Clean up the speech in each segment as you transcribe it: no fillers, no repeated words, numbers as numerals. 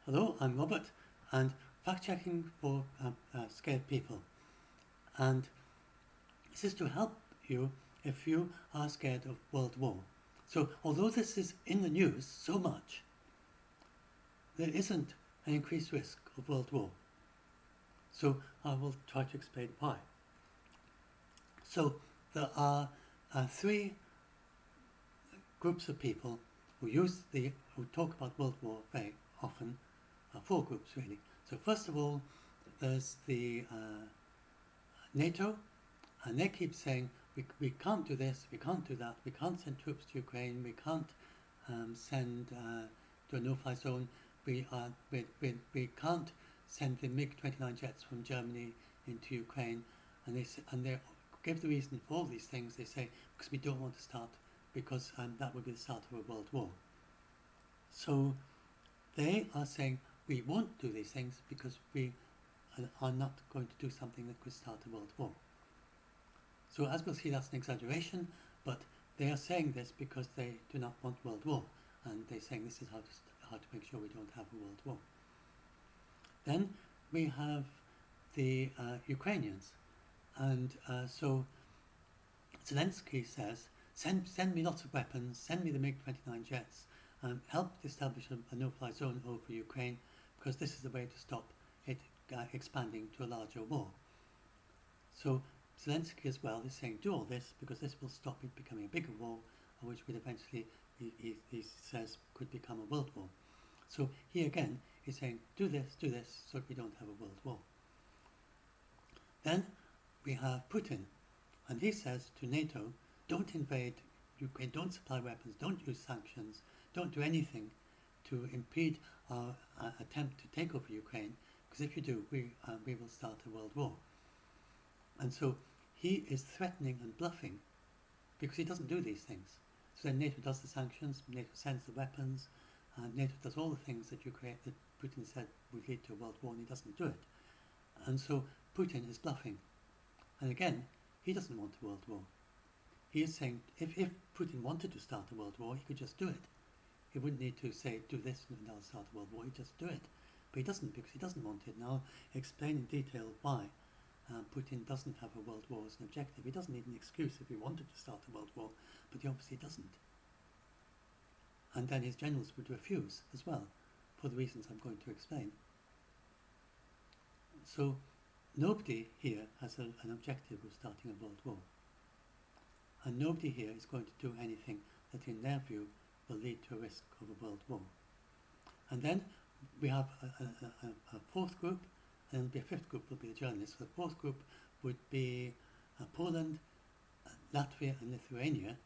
Hello, I'm Robert, and fact-checking for scared people. And this is to help you if you are scared of World War. So, although this is in the news so much, there isn't an increased risk of World War. So, I will try to explain why. So, there are three groups of people who talk about World War very often. Four groups really. So, first of all, there's the NATO, and they keep saying we can't do this, we can't do that, we can't send troops to Ukraine, we can't send to a no-fly zone, we can't send the MiG-29 jets from Germany into Ukraine, and they give the reason for all these things. They say because we don't want to start, because that would be the start of a world war. So they are saying we won't do these things because we are not going to do something that could start a world war. So as we'll see, that's an exaggeration, but they are saying this because they do not want world war, and they're saying this is how to make sure we don't have a world war. Then we have the Ukrainians, and so Zelensky says, send me lots of weapons, send me the MiG-29 jets, help establish a no-fly zone over Ukraine, because this is the way to stop it expanding to a larger war. So Zelensky as well is saying do all this because this will stop it becoming a bigger war, which would eventually, he says, could become a world war. So he again is saying do this, so that we don't have a world war. Then we have Putin, and he says to NATO, don't invade Ukraine, don't supply weapons, don't use sanctions, don't do anything to impede our attempt to take over Ukraine, because if you do, we will start a world war. And so he is threatening and bluffing because he doesn't do these things. So then NATO does the sanctions, NATO sends the weapons, and NATO does all the things that Putin said would lead to a world war, and he doesn't do it. And so Putin is bluffing. And again, he doesn't want a world war. He is saying if Putin wanted to start a world war, he could just do it. He wouldn't need to say, do this and I'll start a world war. He'd just do it. But he doesn't, because he doesn't want it. And I'll explain in detail why Putin doesn't have a world war as an objective. He doesn't need an excuse if he wanted to start a world war, but he obviously doesn't. And then his generals would refuse as well, for the reasons I'm going to explain. So nobody here has an objective of starting a world war. And nobody here is going to do anything that in their view will lead to a risk of a world war. And then we have a fourth group, and there'll be a fifth group, will be the journalists. So the fourth group would be Poland, Latvia and Lithuania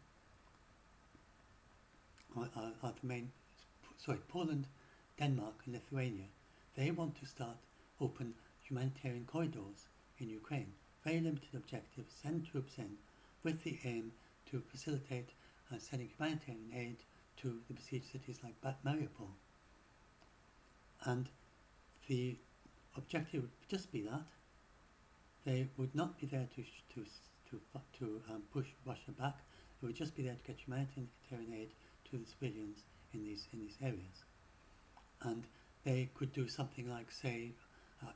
are the main, Poland, Denmark and Lithuania. They want to start open humanitarian corridors in Ukraine. Very limited objective, send troops in with the aim to facilitate sending humanitarian aid to the besieged cities like Mariupol. And the objective would just be that. They would not be there to push Russia back. They would just be there to get humanitarian aid to the civilians in these areas. And they could do something like, say,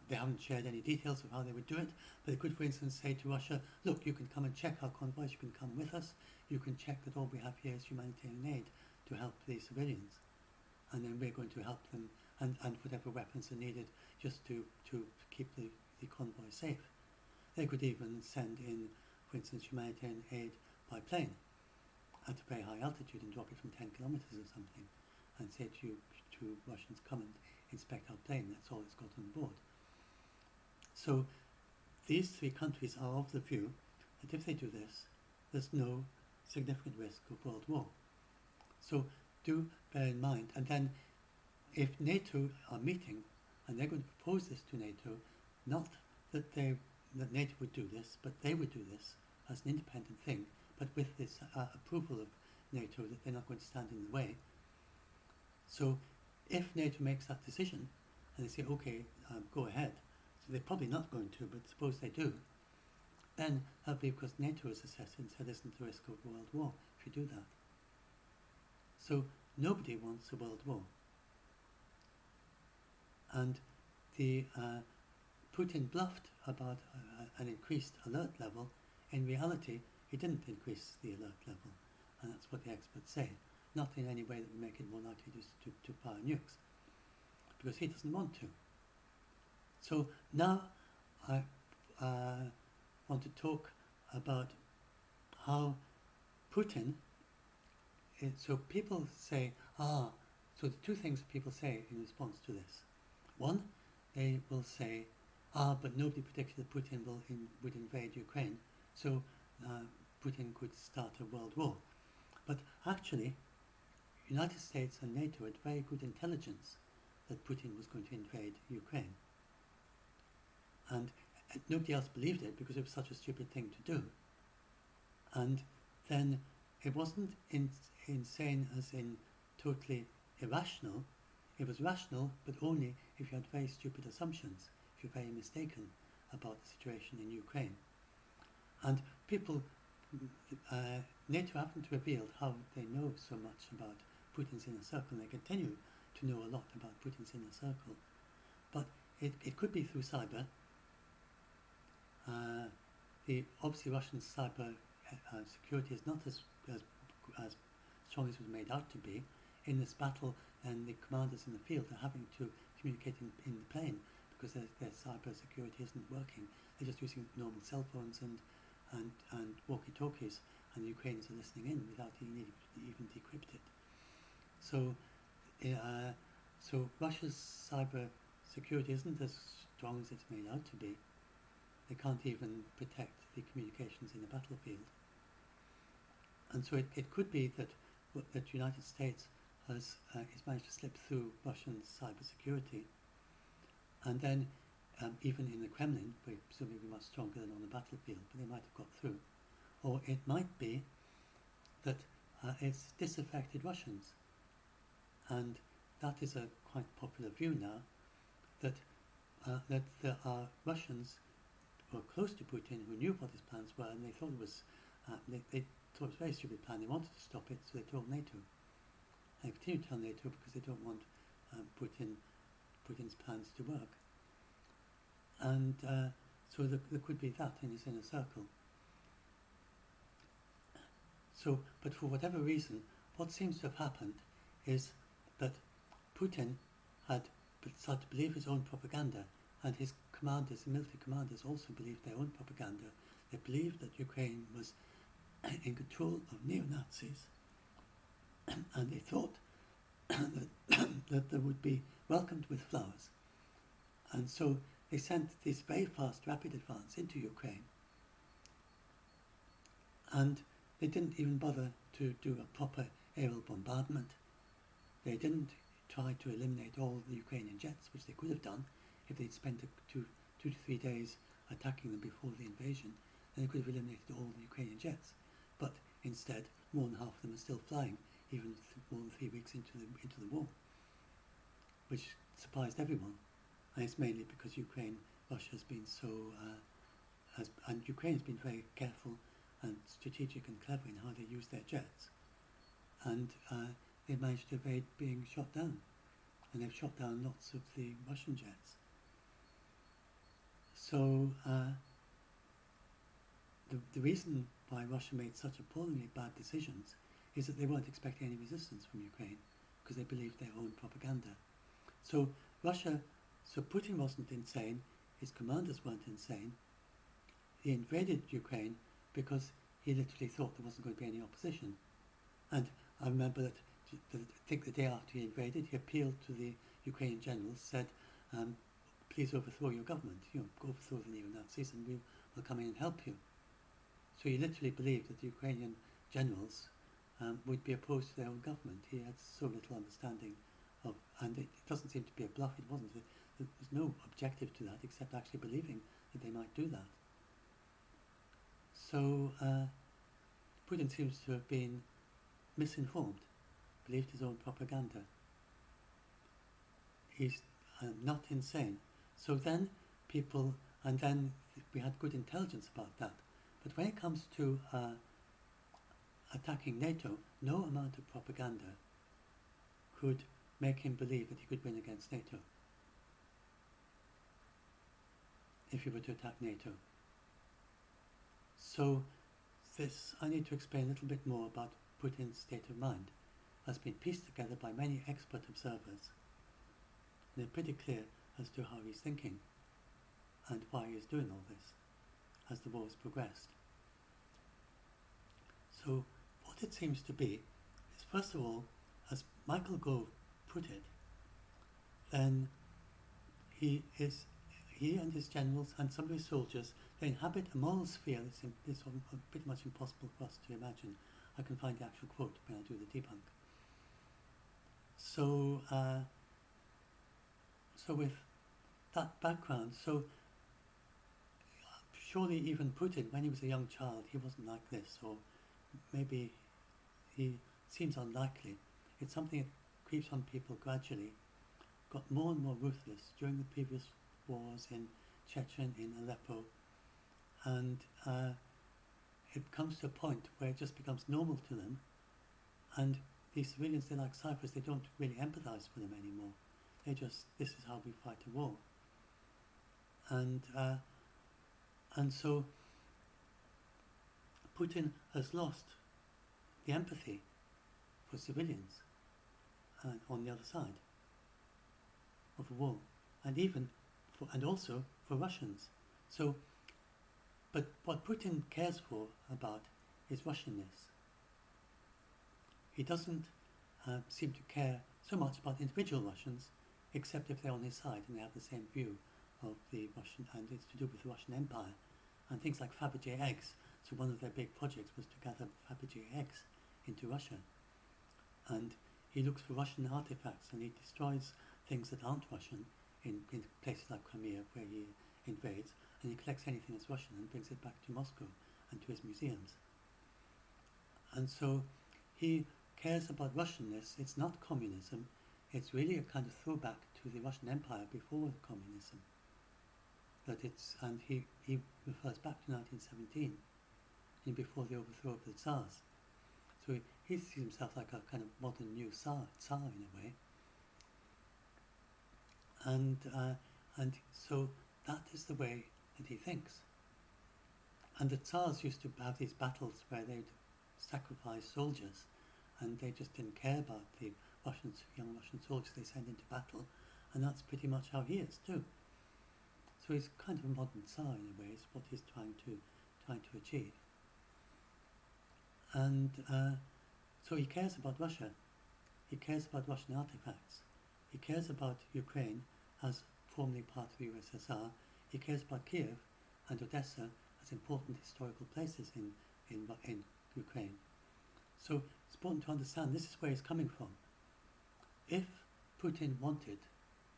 they haven't shared any details of how they would do it, but they could, for instance, say to Russia, look, you can come and check our convoys, you can come with us, you can check that all we have here is humanitarian aid to help the civilians. And then we're going to help them, and whatever weapons are needed just to keep the convoy safe. They could even send in, for instance, humanitarian aid by plane at a very high altitude and drop it from 10 kilometers or something, and say to Russians, come and inspect our plane, that's all it's got on board. So these three countries are of the view that if they do this, there's no significant risk of world war. So do bear in mind, and then if NATO are meeting and they're going to propose this to NATO, not that NATO would do this, but they would do this as an independent thing, but with this approval of NATO, that they're not going to stand in the way. So if NATO makes that decision and they say, okay, go ahead, so they're probably not going to, but suppose they do, then that'll be because NATO has assessed it and said isn't the risk of a world war if you do that. So nobody wants a world war. and the Putin bluffed about an increased alert level. In reality, he didn't increase the alert level, and that's what the experts say. Not in any way that would make it more likely to fire nukes, because he doesn't want to. So now I want to talk about how Putin so people say, so the two things people say in response to this. One, they will say, but nobody predicted that Putin would invade Ukraine, so Putin could start a world war. But actually, United States and NATO had very good intelligence that Putin was going to invade Ukraine. And nobody else believed it because it was such a stupid thing to do. And then it wasn't insane as in totally irrational. It was rational, but only if you had very stupid assumptions, if you're very mistaken about the situation in Ukraine. And people, NATO haven't revealed how they know so much about Putin's inner circle. They continue to know a lot about Putin's inner circle. But it could be through cyber. Obviously Russian cyber security is not as strong as it was made out to be. In this battle, and the commanders in the field are having to communicate in the plane because their cyber security isn't working. They're just using normal cell phones and walkie-talkies, and the Ukrainians are listening in without needing to even decrypt it. So Russia's cyber security isn't as strong as it's made out to be. They can't even protect the communications in the battlefield. And so it could be that the United States has managed to slip through Russian cyber security, and then even in the Kremlin, where presumably be much stronger than on the battlefield, but they might have got through. Or it might be that it's disaffected Russians, and that is a quite popular view now, that there are Russians who are close to Putin who knew what his plans were, and they thought it was they thought it was a very stupid plan. They wanted to stop it, so they told NATO. And they continue to tell NATO because they don't want Putin's plans to work. And so there could be that in his inner circle. So, but for whatever reason, what seems to have happened is that Putin had started to believe his own propaganda, and his commanders, the military commanders, also believed their own propaganda. They believed that Ukraine was in control of neo-Nazis, and they thought that they would be welcomed with flowers. And so they sent this very fast, rapid advance into Ukraine. And they didn't even bother to do a proper aerial bombardment. They didn't try to eliminate all the Ukrainian jets, which they could have done if they'd spent 2 to 3 days attacking them before the invasion. Then they could have eliminated all the Ukrainian jets. But instead, more than half of them are still flying, even more than 3 weeks into the war, which surprised everyone. And it's mainly because Russia has been so, and Ukraine has been very careful and strategic and clever in how they use their jets. And they managed to evade being shot down. And they've shot down lots of the Russian jets. So the reason why Russia made such appallingly bad decisions is that they weren't expecting any resistance from Ukraine because they believed their own propaganda. So Putin wasn't insane, his commanders weren't insane. He invaded Ukraine because he literally thought there wasn't going to be any opposition. And I remember that I think the day after he invaded, he appealed to the Ukrainian generals, said, please overthrow your government, go overthrow the neo-Nazis and we'll come in and help you. So he literally believed that the Ukrainian generals would be opposed to their own government. He had so little understanding of, and it doesn't seem to be a bluff, it wasn't. There was no objective to that except actually believing that they might do that. So Putin seems to have been misinformed, believed his own propaganda. He's not insane. So then we had good intelligence about that. But when it comes to attacking NATO, no amount of propaganda could make him believe that he could win against NATO. if you were to attack NATO. So this, I need to explain a little bit more about Putin's state of mind. Has been pieced together by many expert observers. They're pretty clear as to how he's thinking and why he's doing all this as the war has progressed. So what it seems to be is, first of all, as Michael Gove put it, then he and his generals and some of his soldiers, they inhabit a moral sphere that's pretty much impossible for us to imagine. I can find the actual quote when I do the debunk. So, so with that background, so surely even Putin, when he was a young child, he wasn't like this, or maybe he seems unlikely. It's something that creeps on people gradually, got more and more ruthless during the previous wars in Chechen, in Aleppo, and it comes to a point where it just becomes normal to them, and these civilians, they're like ciphers, they don't really empathize with them anymore. They just, this is how we fight a war. And so Putin has lost the empathy for civilians on the other side of the wall, and even for, and also for Russians. So, but what Putin cares for about is Russianness. He doesn't seem to care so much about individual Russians, except if they're on his side and they have the same view of the Russian, and it's to do with the Russian Empire and things like Fabergé eggs. So one of their big projects was to gather Fabergé eggs into Russia, and he looks for Russian artifacts and he destroys things that aren't Russian in places like Crimea where he invades, and he collects anything that's Russian and brings it back to Moscow and to his museums. And so he cares about Russianness. It's not communism. It's really a kind of throwback to the Russian Empire before communism. That it's, and he refers back to 1917, and before the overthrow of the Tsars. So he sees himself like a kind of modern new Tsar in a way. And so that is the way that he thinks. And the Tsars used to have these battles where they'd sacrifice soldiers, and they just didn't care about the young Russian soldiers they sent into battle, and that's pretty much how he is too. So he's kind of a modern Tsar in a way, is what he's trying to achieve. And so he cares about Russia. He cares about Russian artifacts. He cares about Ukraine as formerly part of the USSR. He cares about Kiev and Odessa as important historical places in Ukraine. So it's important to understand this is where he's coming from. If Putin wanted,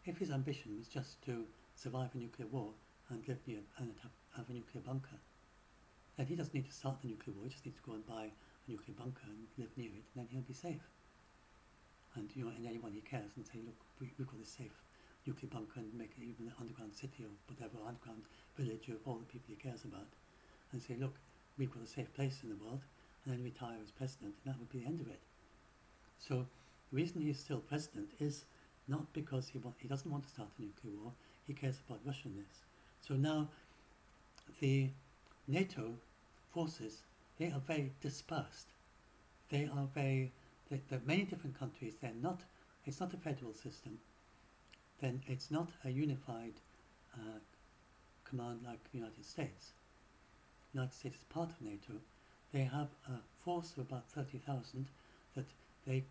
if his ambition was just to survive a nuclear war and live near and have a nuclear bunker, then he doesn't need to start the nuclear war. He just needs to go and buy a nuclear bunker and live near it, and then he'll be safe. And and anyone he cares, and say, look, we've got this safe nuclear bunker, and make it even an underground city or whatever, underground village of all the people he cares about, and say, look, we've got a safe place in the world, and then retire as president, and that would be the end of it. So the reason he's still president is not because he doesn't want to start a nuclear war. He cares about Russianness. So now the NATO forces, they are very dispersed. There are many different countries. It's not a federal system. Then it's not a unified command like the United States. The United States is part of NATO. They have a force of about 30,000 that 30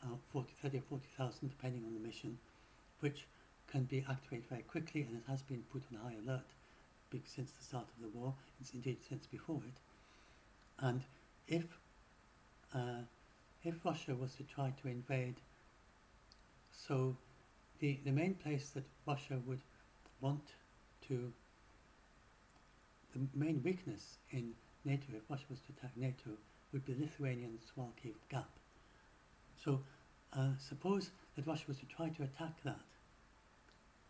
or 40,000 depending on the mission, which can be activated very quickly, and it has been put on high alert since the start of the war, indeed since before it. And if Russia was to try to invade, so the main place that Russia would want to, the main weakness in NATO, if Russia was to attack NATO, would be the Lithuanian Suwalki Gap. So suppose that Russia was to try to attack that,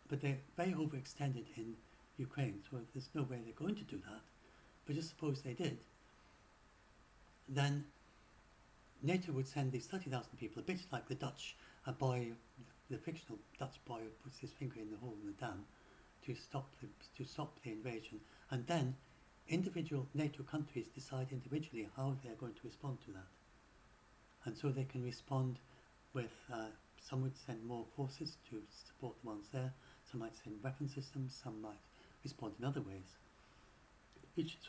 but they're very overextended in Ukraine, so there's no way they're going to do that, but just suppose they did, then NATO would send these 30,000 people, a bit like the Dutch boy, the fictional Dutch boy who puts his finger in the hole in the dam, to stop the invasion, and then individual NATO countries decide individually how they're going to respond to that. And so they can respond with, some would send more forces to support the ones there, some might send weapon systems, some might respond in other ways.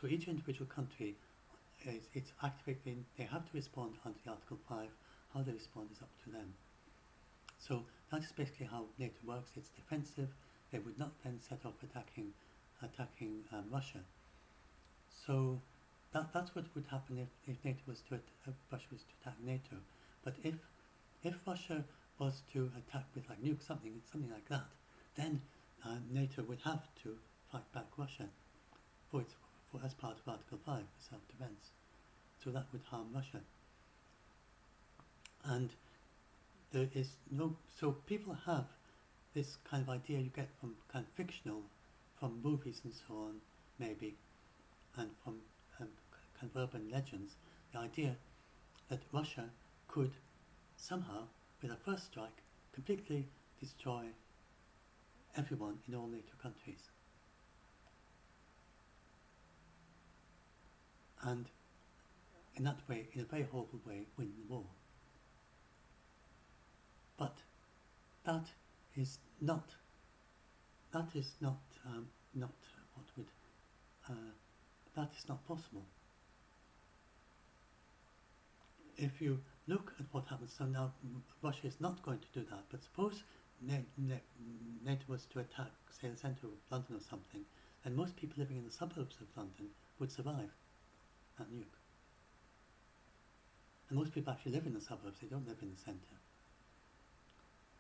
So each individual country, it's activating, they have to respond under the Article 5, how they respond is up to them. So that's basically how NATO works. It's defensive. They would not then set off attacking Russia. So that's what would happen if NATO was to Russia was to attack NATO. But if Russia was to attack with like nukes, something like that, then NATO would have to fight back Russia as part of Article 5 for self-defense. So that would harm Russia. And there is no, so people have this kind of idea you get from kind of fictional, from movies and so on, maybe, and from kind of urban legends, the idea that Russia could somehow, with a first strike, completely destroy everyone in all NATO countries. And in that way, in a very horrible way, win the war. But that is not what would that is not possible. If you look at what happens, so now Russia is not going to do that, but suppose NATO was to attack, say, the centre of London or something, then most people living in the suburbs of London would survive that nuke. And most people actually live in the suburbs, they don't live in the centre.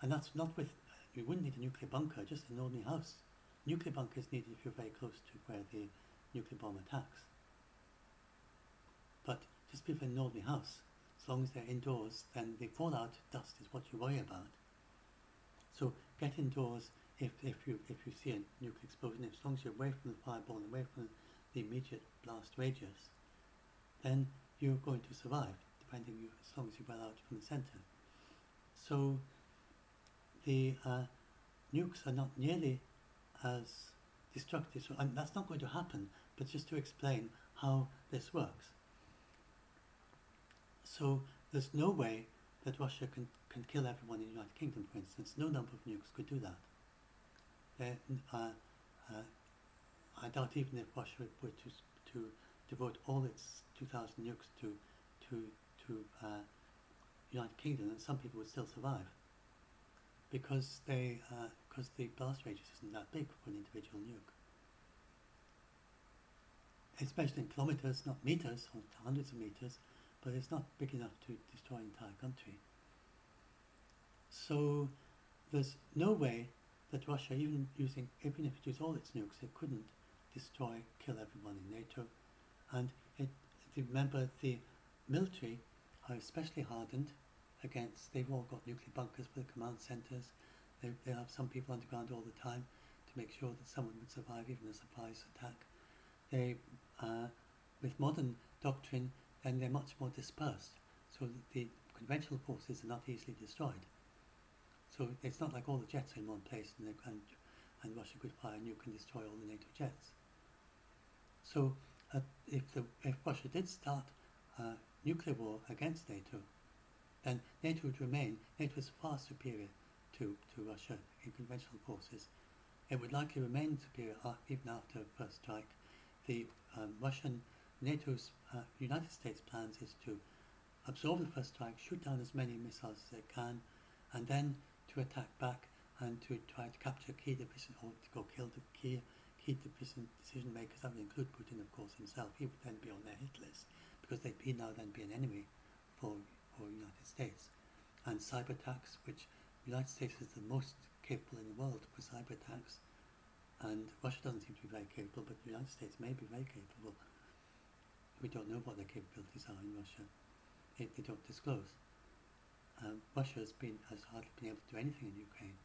And that's not with, you wouldn't need a nuclear bunker, just an ordinary house. Nuclear bunker is needed if you're very close to where the nuclear bomb attacks. But just people in an ordinary house, as long as they're indoors, then the fallout dust is what you worry about. So get indoors if you see a nuclear explosion, as long as you're away from the fireball and away from the immediate blast radius, then you're going to survive, as long as you're well out from the centre. So the nukes are not nearly as destructive, so that's not going to happen, but just to explain how this works. So there's no way that Russia can kill everyone in the United Kingdom, for instance. No number of nukes could do that. I doubt even if Russia were to devote all its 2,000 nukes to United Kingdom, and some people would still survive, because the blast radius isn't that big for an individual nuke. It's measured in kilometres, not metres, or hundreds of metres, but it's not big enough to destroy an entire country. So there's no way that Russia, even if it used all its nukes, it couldn't kill everyone in NATO. And remember, the military are especially hardened against, they've all got nuclear bunkers for the command centres. They have some people underground all the time to make sure that someone would survive even a surprise attack. They, with modern doctrine, then they're much more dispersed, so that the conventional forces are not easily destroyed. So it's not like all the jets are in one place and Russia could fire a nuke and destroy all the NATO jets. So if Russia did start a nuclear war against NATO, then NATO would remain. NATO is far superior to Russia in conventional forces. It would likely remain superior even after a first strike. The NATO's United States plans is to absorb the first strike, shoot down as many missiles as they can, and then to attack back and to try to capture key division, or to go kill the key decision makers. That would include Putin, of course, himself. He would then be on their hit list, because he'd now then be an enemy for the United States. And cyber attacks, which the United States is the most capable in the world for cyber attacks, and Russia doesn't seem to be very capable, but the United States may be very capable. We don't know what their capabilities are in Russia. They don't disclose. Russia has hardly been able to do anything in Ukraine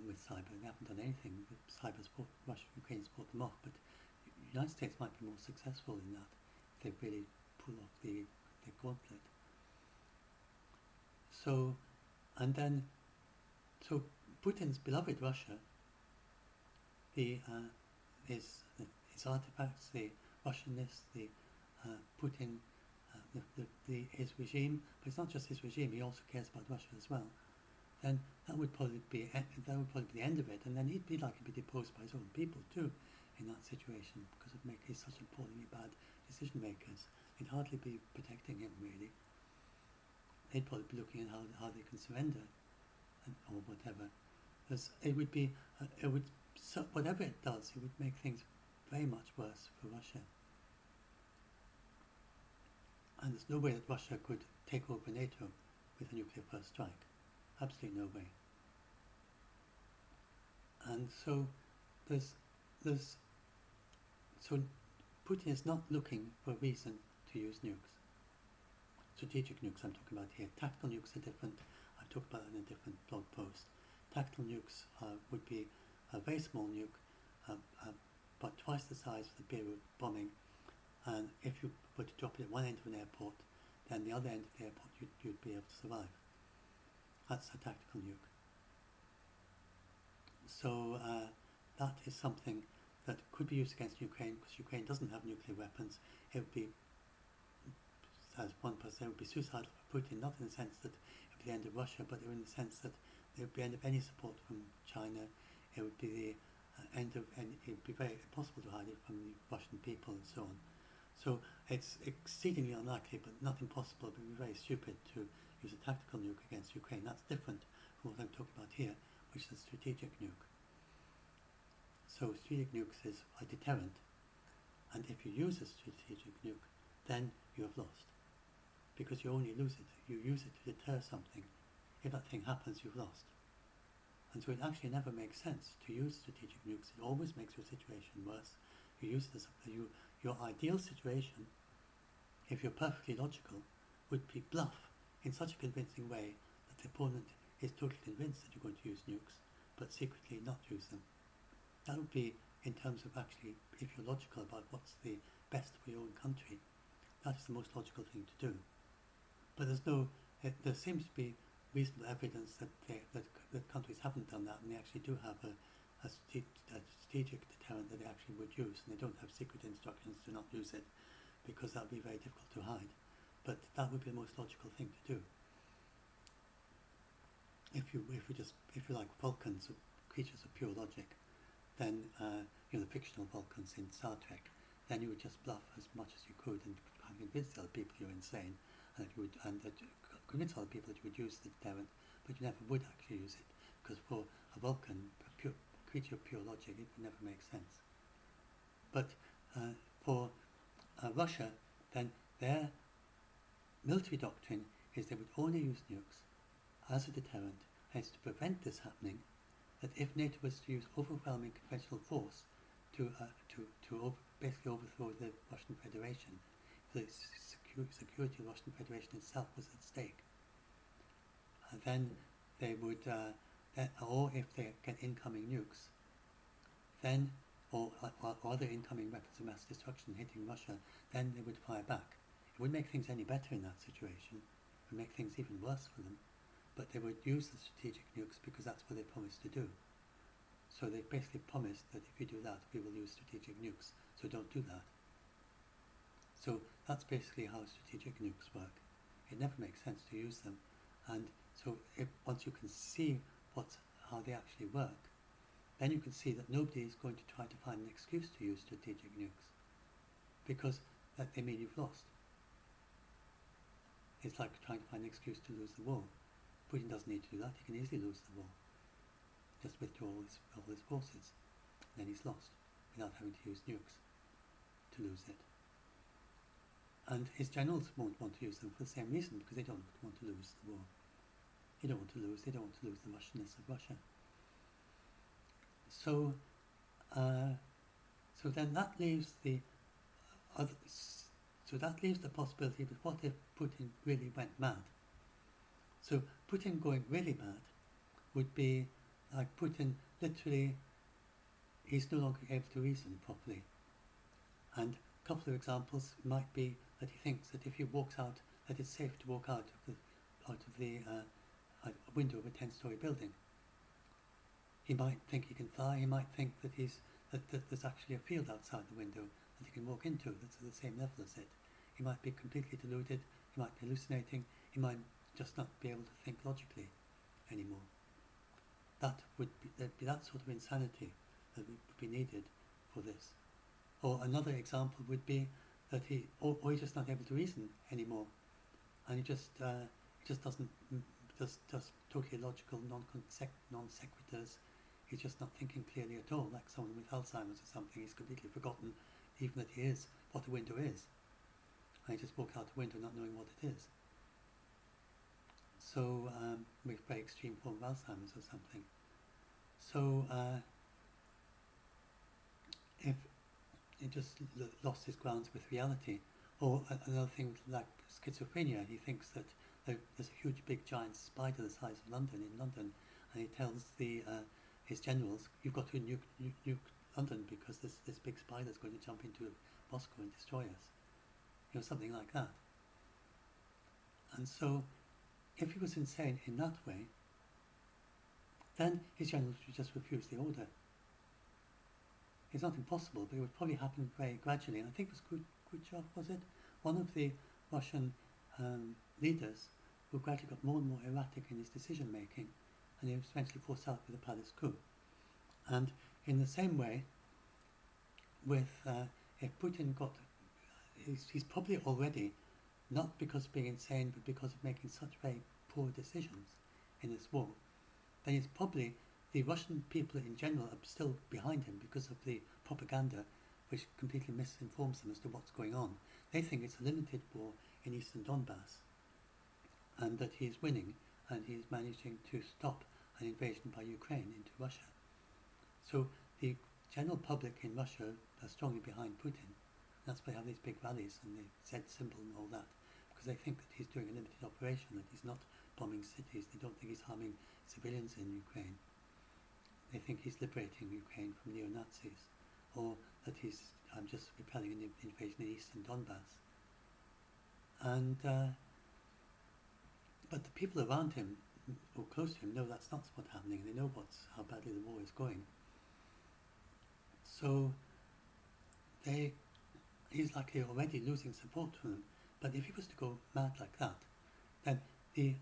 with cyber. They haven't done anything. Ukraine's fought them off, but the United States might be more successful in that if they really pull off the gauntlet. So Putin's beloved Russia the his artifacts, the Russianness, the Putin, his regime, but it's not just his regime. He also cares about Russia as well. Then that would probably be the end of it, and then he'd be likely to be deposed by his own people too, in that situation, because he's such appallingly bad decision makers. They'd hardly be protecting him really. They'd probably be looking at how they can surrender, or whatever. Whatever it does, it would make things very much worse for Russia. And there's no way that Russia could take over NATO with a nuclear first strike. Absolutely no way. And so so Putin is not looking for a reason to use nukes. Strategic nukes I'm talking about here. Tactical nukes are different. I've talked about that in a different blog post. Tactical nukes would be a very small nuke, about twice the size of the Beirut bombing, and if you were to drop it at one end of an airport, then the other end of the airport you'd be able to survive. That's a tactical nuke. So that is something that could be used against Ukraine, because Ukraine doesn't have nuclear weapons. It would be, as one person, it would be suicidal for Putin, not in the sense that it would be the end of Russia, but in the sense that it would be the end of any support from China. It would be the end of, and it would be very impossible to hide it from the Russian people and so on. So it's exceedingly unlikely, but not impossible. It would be very stupid to use a tactical nuke against Ukraine. That's different from what I'm talking about here, which is a strategic nuke. So strategic nukes is a deterrent, and if you use a strategic nuke, then you have lost, because you only lose it. You use it to deter something. If that thing happens, you've lost. And so it actually never makes sense to use strategic nukes. It always makes your situation worse. You use it as your ideal situation, if you're perfectly logical, would be bluff in such a convincing way that the opponent is totally convinced that you're going to use nukes, but secretly not use them. That would be, in terms of actually, if you're logical about what's the best for your own country, that is the most logical thing to do. But there seems to be reasonable evidence that countries haven't done that, and they actually do have a strategic deterrent that they actually would use, and they don't have secret instructions to not use it, because that would be very difficult to hide. But that would be the most logical thing to do. If you like Vulcans, creatures of pure logic, then the fictional Vulcans in Star Trek, then you would just bluff as much as you could and convince the other people you're insane, and convince other people that you would use the deterrent, but you never would actually use it, because for a Vulcan, a creature of pure logic, it would never make sense. But for Russia, then their military doctrine is they would only use nukes as a deterrent, and it's to prevent this happening that if NATO was to use overwhelming conventional force to basically overthrow the Russian Federation, the security of the Russian Federation itself was at stake, then they would, or if they get incoming nukes, then, or other incoming weapons of mass destruction hitting Russia, then they would fire back. It wouldn't make things any better in that situation. It would make things even worse for them. But they would use the strategic nukes because that's what they promised to do. So they basically promised that if you do that, we will use strategic nukes. So don't do that. So that's basically how strategic nukes work. It never makes sense to use them. And so once you can see how they actually work, then you can see that nobody is going to try to find an excuse to use strategic nukes, because that they mean you've lost. It's like trying to find an excuse to lose the war. Putin doesn't need to do that. He can easily lose the war. Just withdraw all his forces. And then he's lost, without having to use nukes to lose it. And his generals won't want to use them for the same reason, because they don't want to lose the war. They don't want to lose the Russianness of Russia. So then that leaves the possibility that what if Putin really went mad? So Putin going really mad would be like Putin literally, he's no longer able to reason properly. And a couple of examples might be that he thinks that if he walks out, that it's safe to walk out of the window of a 10-story building. He might think he can fly. He might think that that there's actually a field outside the window that he can walk into that's at the same level as it. He might be completely deluded. He might be hallucinating. He might just not be able to think logically anymore. There'd be that sort of insanity that would be needed for this. Or another example would be that he's just not able to reason anymore, and he just doesn't does totally illogical non sequiturs. He's just not thinking clearly at all, like someone with Alzheimer's or something. He's completely forgotten even that he is what a window is, and he just walks out the window not knowing what it is. So with very extreme form of Alzheimer's or something. So if he just lost his grounds with reality. Or another thing like schizophrenia, he thinks that there's a huge big giant spider the size of London in London, and he tells his generals, you've got to nuke London because this big spider is going to jump into Moscow and destroy us. Something like that. And so if he was insane in that way, then his generals would just refuse the order. It's not impossible, but it would probably happen very gradually. And I think it was Khrushchev, was it? One of the Russian leaders who gradually got more and more erratic in his decision making, and he was eventually forced out with a palace coup. And in the same way, with if Putin he's probably already, not because of being insane, but because of making such very poor decisions in this war, then it's probably the Russian people in general are still behind him because of the propaganda which completely misinforms them as to what's going on. They think it's a limited war in eastern Donbass and that he's winning and he's managing to stop an invasion by Ukraine into Russia. So the general public in Russia are strongly behind Putin. That's why they have these big rallies and the Z symbol and all that, because they think that he's doing a limited operation, that he's not bombing cities. They don't think he's harming civilians in Ukraine. They think he's liberating Ukraine from neo-Nazis, or that he's just repelling an invasion in eastern Donbass. And but the people around him, or close to him, know that's not what's happening. They know how badly the war is going. So he's likely already losing support from them. But if he was to go mad like that, then the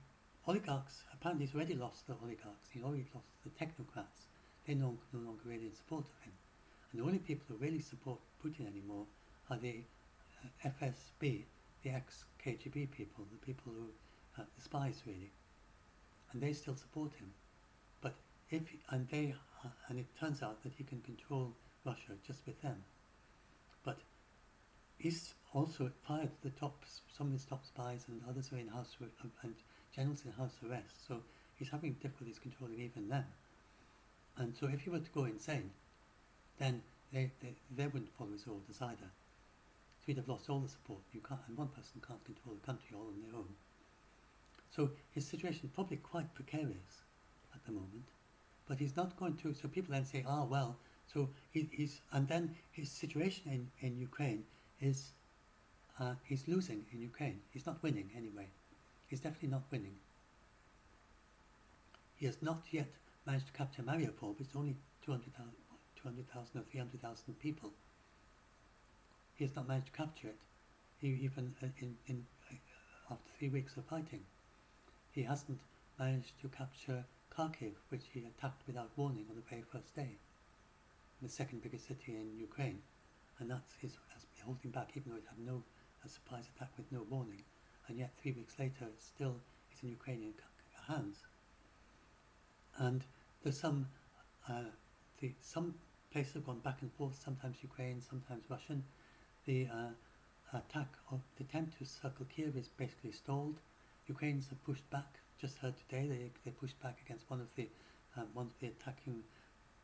oligarchs, apparently he's already lost the oligarchs, he's already lost the technocrats. They're no longer really in support of him. And the only people who really support Putin anymore are the FSB, the ex-KGB people, the people who, the spies really. And they still support him. But and it turns out that he can control Russia just with them. But he's also fired some of his top spies, and others are in house and generals in house arrest. So he's having difficulties controlling even them. And so if he were to go insane, then they wouldn't follow his orders either. So he'd have lost all the support. And one person can't control the country all on their own. So his situation is probably quite precarious at the moment. But he's not going to. So people then say, so and then his situation in Ukraine is he's losing in Ukraine. He's not winning anyway. He's definitely not winning. He has not yet managed to capture Mariupol, which is only 200,000 or 300,000 people. He has not managed to capture it, even after 3 weeks of fighting. He hasn't managed to capture Kharkiv, which he attacked without warning on the very first day, the second biggest city in Ukraine, and that's has been holding back, even though it had a surprise attack with no warning, and yet 3 weeks later it's in Ukrainian hands. And there's some places have gone back and forth, sometimes Ukraine, sometimes Russian. The attempt to circle Kiev is basically stalled. Ukrainians have pushed back. Just heard today they pushed back against one of the attacking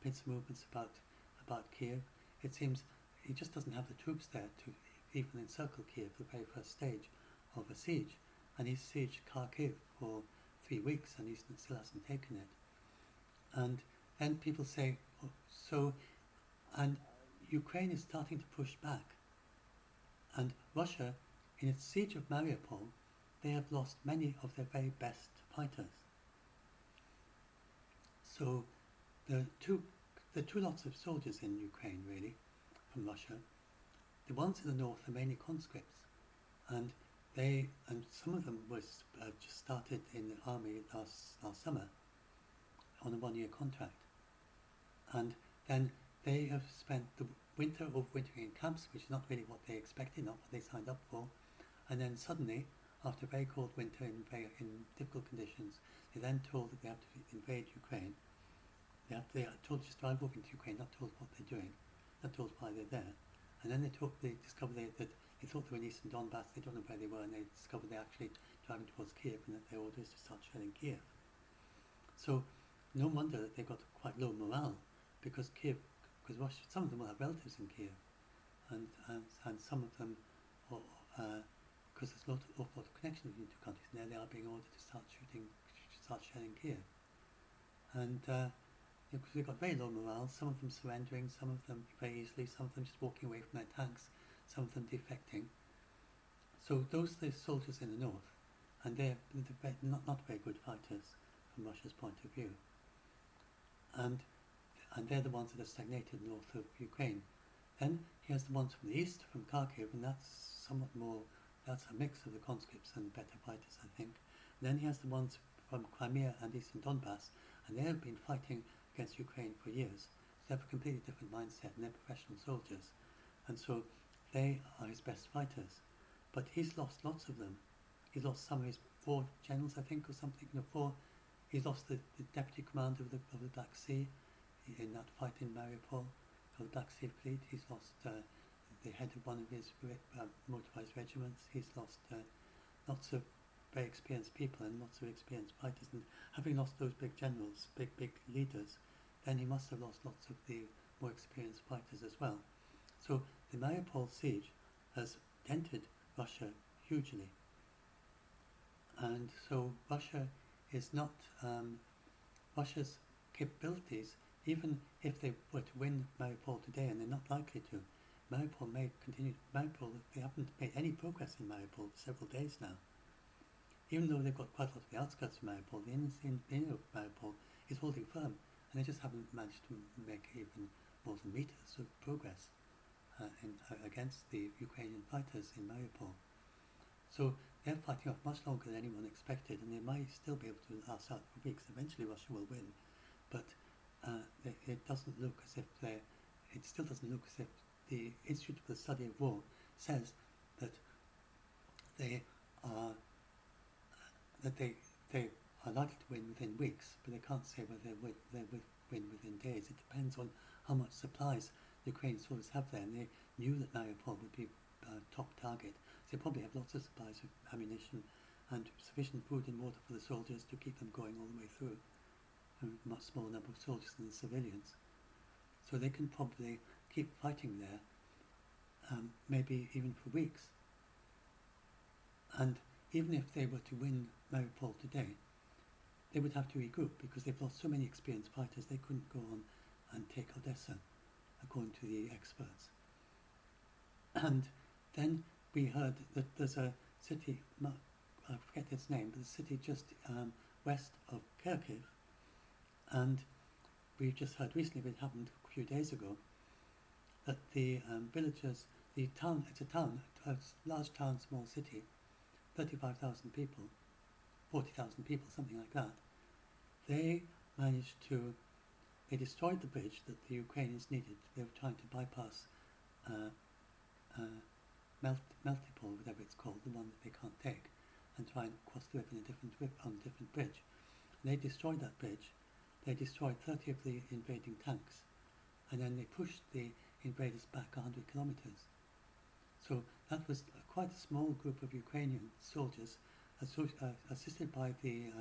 pincer movements about Kiev. It seems he just doesn't have the troops there to even encircle Kiev, the very first stage of a siege. And he's sieged Kharkiv for 3 weeks and he still hasn't taken it. And then people say, and Ukraine is starting to push back. And Russia, in its siege of Mariupol, they have lost many of their very best fighters. So there are two lots of soldiers in Ukraine, really, from Russia. The ones in the north are mainly conscripts, and some of them was just started in the army last summer on a 1-year contract, and then they have spent the winter overwintering in camps, which is not really what they expected, not what they signed up for, and then suddenly, after a very cold winter in difficult conditions, they're then told that they have to invade Ukraine. They are told to just drive over into Ukraine, not told what they're doing, not told why they're there. And then they discovered that they thought they were in eastern Donbass, they don't know where they were, and they discovered they're actually driving towards Kiev, and that their order is to start shelling Kiev. So no wonder that they've got quite low morale, because Russia, some of them will have relatives in Kiev, and some of them, because there's an awful lot of connection between the two countries, and there they are being ordered to start shelling Kiev. And because they've got very low morale, some of them surrendering, some of them very easily, some of them just walking away from their tanks, some of them defecting. So those are the soldiers in the north, and they're not very good fighters from Russia's point of view. And they're the ones that are stagnated north of Ukraine. Then he has the ones from the east, from Kharkiv, and that's somewhat more, that's a mix of the conscripts and better fighters, I think. And then he has the ones from Crimea and eastern Donbass, and they have been fighting against Ukraine for years. So they have a completely different mindset, and they're professional soldiers. And so they are his best fighters. But he's lost lots of them. He's lost some of his 4 generals, I think, or something. He's lost the deputy commander of the Black Sea in that fight in Mariupol, of the Black Sea Fleet. He's lost the head of one of his motorized regiments. He's lost lots of very experienced people and lots of experienced fighters. And having lost those big generals, big leaders, then he must have lost lots of the more experienced fighters as well. So the Mariupol siege has dented Russia hugely. And so Russia is not, Russia's capabilities, even if they were to win Mariupol today, and they're not likely to, they haven't made any progress in Mariupol for several days now. Even though they've got quite a lot of the outskirts of Mariupol, the inner of Mariupol is holding firm, and they just haven't managed to make even more than meters of progress against the Ukrainian fighters in Mariupol. So they're fighting off much longer than anyone expected, and they might still be able to last out for weeks. Eventually Russia will win, but it doesn't look as if it still doesn't look as if the Institute for the Study of War says that they are likely to win within weeks, but they can't say whether they will win within days. It depends on how much supplies the Ukrainian soldiers have there, and they knew that Mariupol would be top target. So they probably have lots of supplies of ammunition and sufficient food and water for the soldiers to keep them going all the way through. A much smaller number of soldiers than the civilians. So they can probably keep fighting there, maybe even for weeks. And even if they were to win Mariupol today, they would have to regroup, because they've lost so many experienced fighters. They couldn't go on and take Odessa, according to the experts. And then we heard that there's a city, I forget its name, but a city just west of Kharkiv, and we just heard recently, it happened a few days ago, that the villagers, the town, it's a large town, small city, 35,000 people, 40,000 people, something like that. They destroyed the bridge that the Ukrainians needed. They were trying to bypass Melitopol, whatever it's called, the one that they can't take, and try and cross the river on a different bridge. And they destroyed that bridge. They destroyed 30 of the invading tanks, and then they pushed the invaders back 100 kilometers. So that was quite a small group of Ukrainian soldiers, assisted by these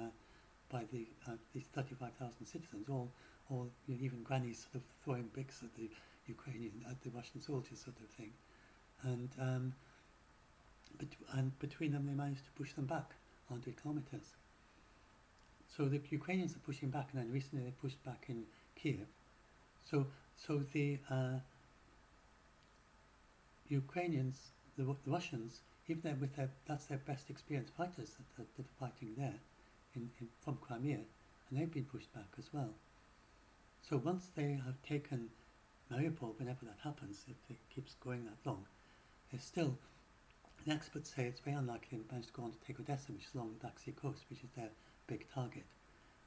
35,000 citizens, all even grannies sort of throwing bricks at the Russian soldiers, sort of thing, and between them they managed to push them back 100 kilometers. So the Ukrainians are pushing back, and then recently they pushed back in Kiev. So the Ukrainians, the Russians, even that's their best experienced fighters that are fighting there from Crimea, and they've been pushed back as well. So once they have taken Mariupol, whenever that happens, if it keeps going that long, there's still, the experts say it's very unlikely they manage to go on to take Odessa, which is along the Black Sea coast, which is their big target.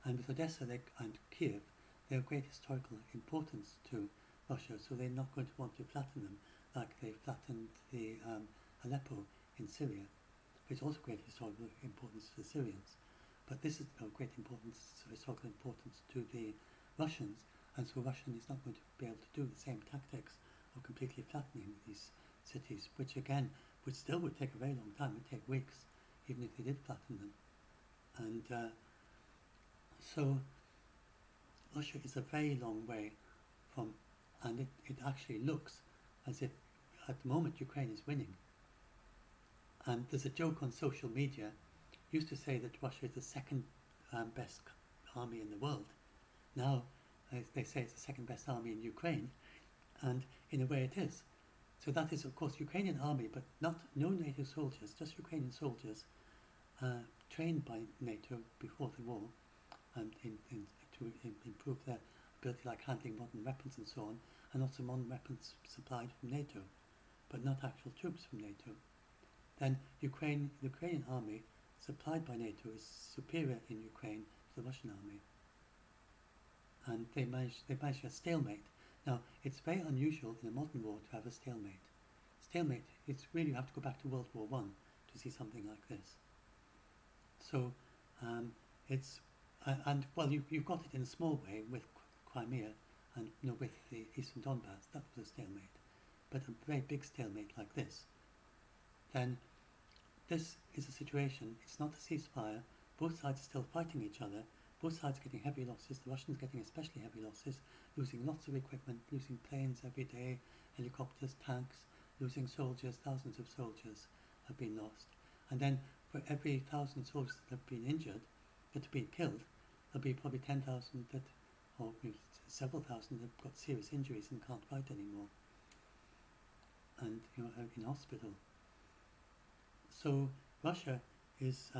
And with Odessa and Kiev, they're of great historical importance to Russia, so they're not going to want to flatten them like they flattened the Aleppo in Syria, which is also great historical importance to the Syrians. But this is of great historical importance to the Russians, and so Russia is not going to be able to do the same tactics of completely flattening these cities, which again would take a very long time. It would take weeks, even if they did flatten them. And so Russia is a very long way from, and it actually looks as if at the moment Ukraine is winning. And there's a joke on social media, used to say that Russia is the second best army in the world. Now they say it's the second best army in Ukraine, and in a way it is. So that is of course Ukrainian army, but no NATO soldiers, just Ukrainian soldiers trained by NATO before the war, and to improve their ability, like handling modern weapons and so on, and also modern weapons supplied from NATO, but not actual troops from NATO. Then the Ukrainian army supplied by NATO is superior in Ukraine to the Russian army, and they managed a stalemate. Now it's very unusual in a modern war to have a stalemate. Stalemate, it's really, you have to go back to World War I to see something like this. So it's and well, you've got it in a small way with Crimea and with the Eastern Donbass. That was a stalemate, but a very big stalemate like this, then this is a situation. It's not a ceasefire. Both sides are still fighting each other. Both sides are getting heavy losses. The Russians getting especially heavy losses, losing lots of equipment, losing planes every day, helicopters, tanks, losing soldiers. Thousands of soldiers have been lost. And then for every 1,000 soldiers that have been injured, that have been killed, there'll be probably 10,000 that, or several thousand that have got serious injuries and can't fight anymore, and in hospital. So Russia is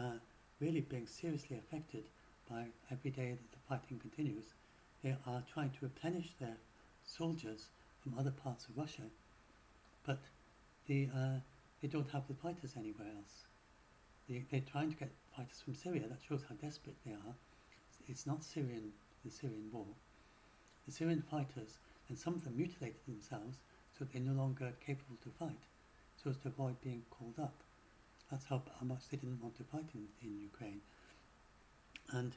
really being seriously affected by every day that the fighting continues. They are trying to replenish their soldiers from other parts of Russia, but they don't have the fighters anywhere else. They're trying to get fighters from Syria. That shows how desperate they are. It's not the Syrian war. The Syrian fighters, and some of them mutilated themselves so that they're no longer capable to fight, so as to avoid being called up. That's how much they didn't want to fight in Ukraine. And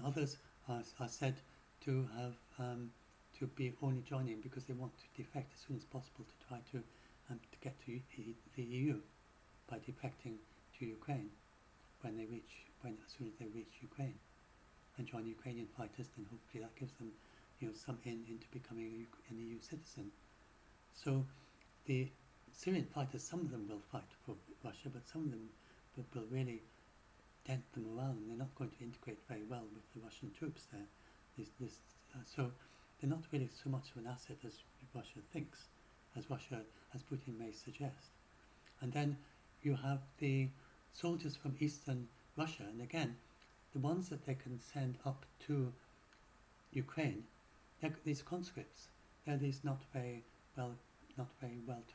others are said to have to be only joining because they want to defect as soon as possible to try to get to the EU by defecting to Ukraine as soon as they reach Ukraine and join Ukrainian fighters. Then hopefully that gives them some into becoming an EU citizen. So the Syrian fighters, some of them will fight for Russia, but some of them will really dent the morale, and they're not going to integrate very well with the Russian troops there. So they're not really so much of an asset as Russia thinks, as Putin may suggest. And then you have the soldiers from eastern Russia, and again, the ones that they can send up to Ukraine, they're these conscripts. They're these not very well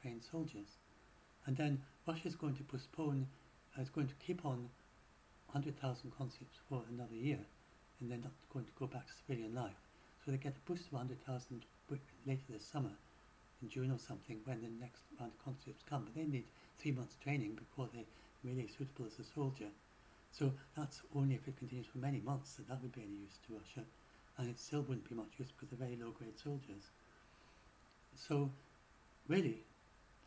trained soldiers. And then Russia is going to keep on 100,000 conscripts for another year, and they're not going to go back to civilian life. So they get a boost of 100,000 later this summer, in June or something, when the next round of conscripts come. But they need 3 months training before they're really suitable as a soldier. So that's only if it continues for many months that would be any use to Russia, and it still wouldn't be much use because they're very low-grade soldiers. So really,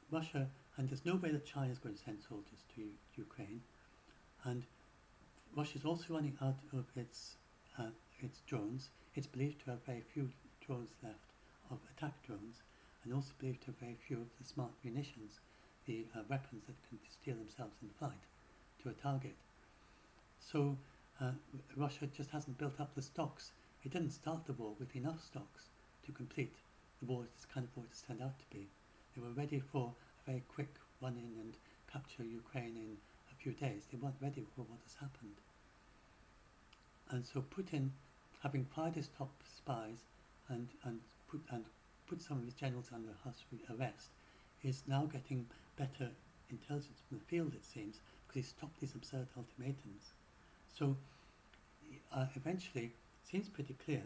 Russia, and there's no way that China is going to send soldiers to Ukraine, and Russia's also running out of its drones. It's believed to have very few drones left of attack drones, and also believed to have very few of the smart munitions, the weapons that can steer themselves in flight to a target. So Russia just hasn't built up the stocks. It didn't start the war with enough stocks to complete the war, this kind of war it's turned out to be. They were ready for a very quick run-in and capture Ukraine in a few days. They weren't ready for what has happened. And so Putin, having fired his top spies and put some of his generals under house arrest, is now getting better intelligence from the field, it seems, because he stopped these absurd ultimatums. So eventually, it seems pretty clear,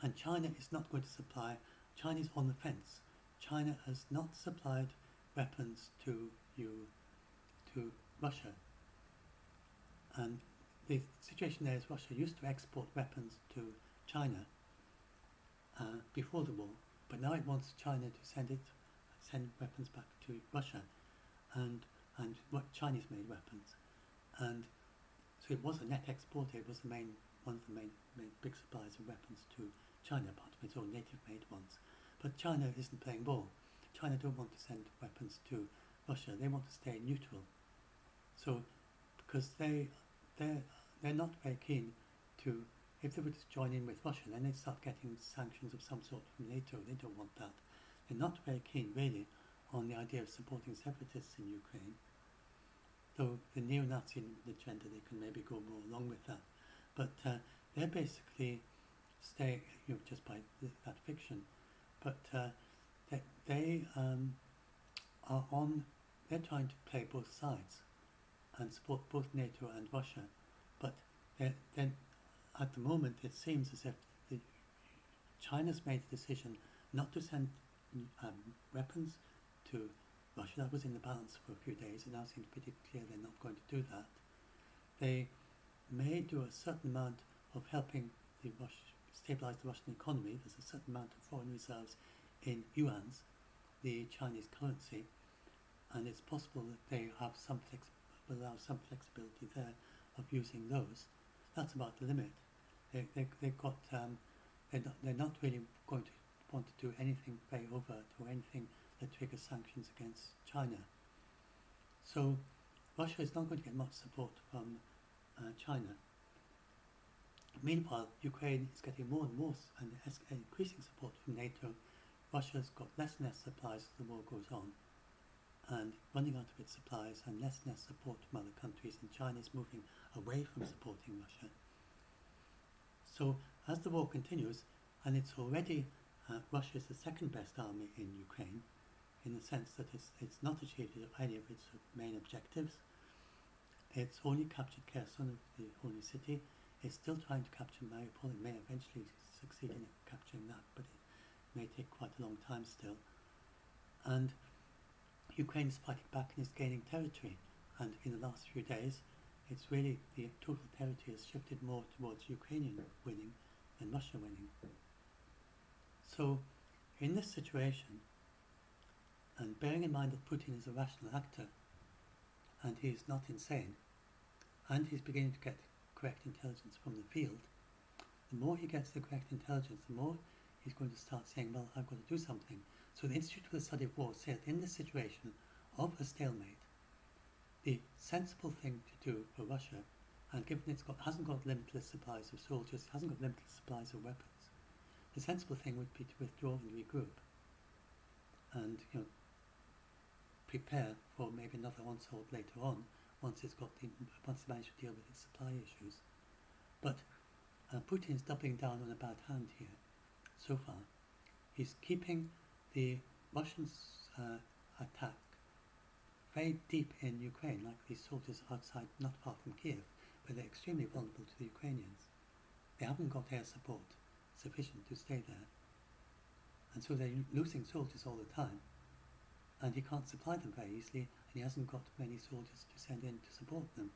and China is not going to supply. China is on the fence. China has not supplied weapons to Russia, and the situation there is Russia used to export weapons to China before the war, but now it wants China to send weapons back to Russia, and Chinese-made weapons, and so it was a net exporter. It was one of the main big suppliers of weapons to China, apart from its own native-made ones. But China isn't playing ball. China don't want to send weapons to Russia. They want to stay neutral. So, because they're not very keen to, if they were to join in with Russia, then they'd start getting sanctions of some sort from NATO. They don't want that. They're not very keen, really, on the idea of supporting separatists in Ukraine. Though the neo-Nazi agenda, they can maybe go more along with that. But they're basically staying, just by that fiction. But they are on. They're trying to play both sides and support both NATO and Russia. But then, at the moment, it seems as if China's made the decision not to send weapons to Russia. That was in the balance for a few days. It now seems pretty clear they're not going to do that. They may do a certain amount of helping stabilize the Russian economy. There's a certain amount of foreign reserves in yuans, the Chinese currency, and it's possible that they have will allow some flexibility there of using those. That's about the limit. They've got they're not really going to want to do anything very overt or anything that triggers sanctions against China. So Russia is not going to get much support from China. Meanwhile, Ukraine is getting more and more and increasing support from NATO. Russia's got less and less supplies as the war goes on, and running out of its supplies, and less support from other countries, and China is moving away from supporting Russia. So as the war continues, and it's already, Russia is the second best army in Ukraine, in the sense that it's not achieved any of its main objectives. It's only captured Kherson, the holy city. It's still trying to capture Mariupol. It may eventually succeed in capturing that, but it may take quite a long time still. And Ukraine is fighting back and is gaining territory. And in the last few days, it's really, the total territory has shifted more towards Ukrainian winning than Russia winning. So, in this situation, and bearing in mind that Putin is a rational actor, and he is not insane, and he's beginning to get correct intelligence from the field, the more he gets the correct intelligence, the more he's going to start saying, well, I've got to do something. So the Institute for the Study of War said, in this situation of a stalemate, the sensible thing to do for Russia, and given hasn't got limitless supplies of soldiers, hasn't got limitless supplies of weapons, the sensible thing would be to withdraw and regroup, and prepare for maybe another onslaught later on, once it's managed to deal with its supply issues. But Putin is doubling down on a bad hand here. So far, he's keeping the Russians' attack very deep in Ukraine, like these soldiers outside, not far from Kiev, but they're extremely vulnerable to the Ukrainians. They haven't got air support sufficient to stay there, and so they're losing soldiers all the time, and he can't supply them very easily, and he hasn't got many soldiers to send in to support them.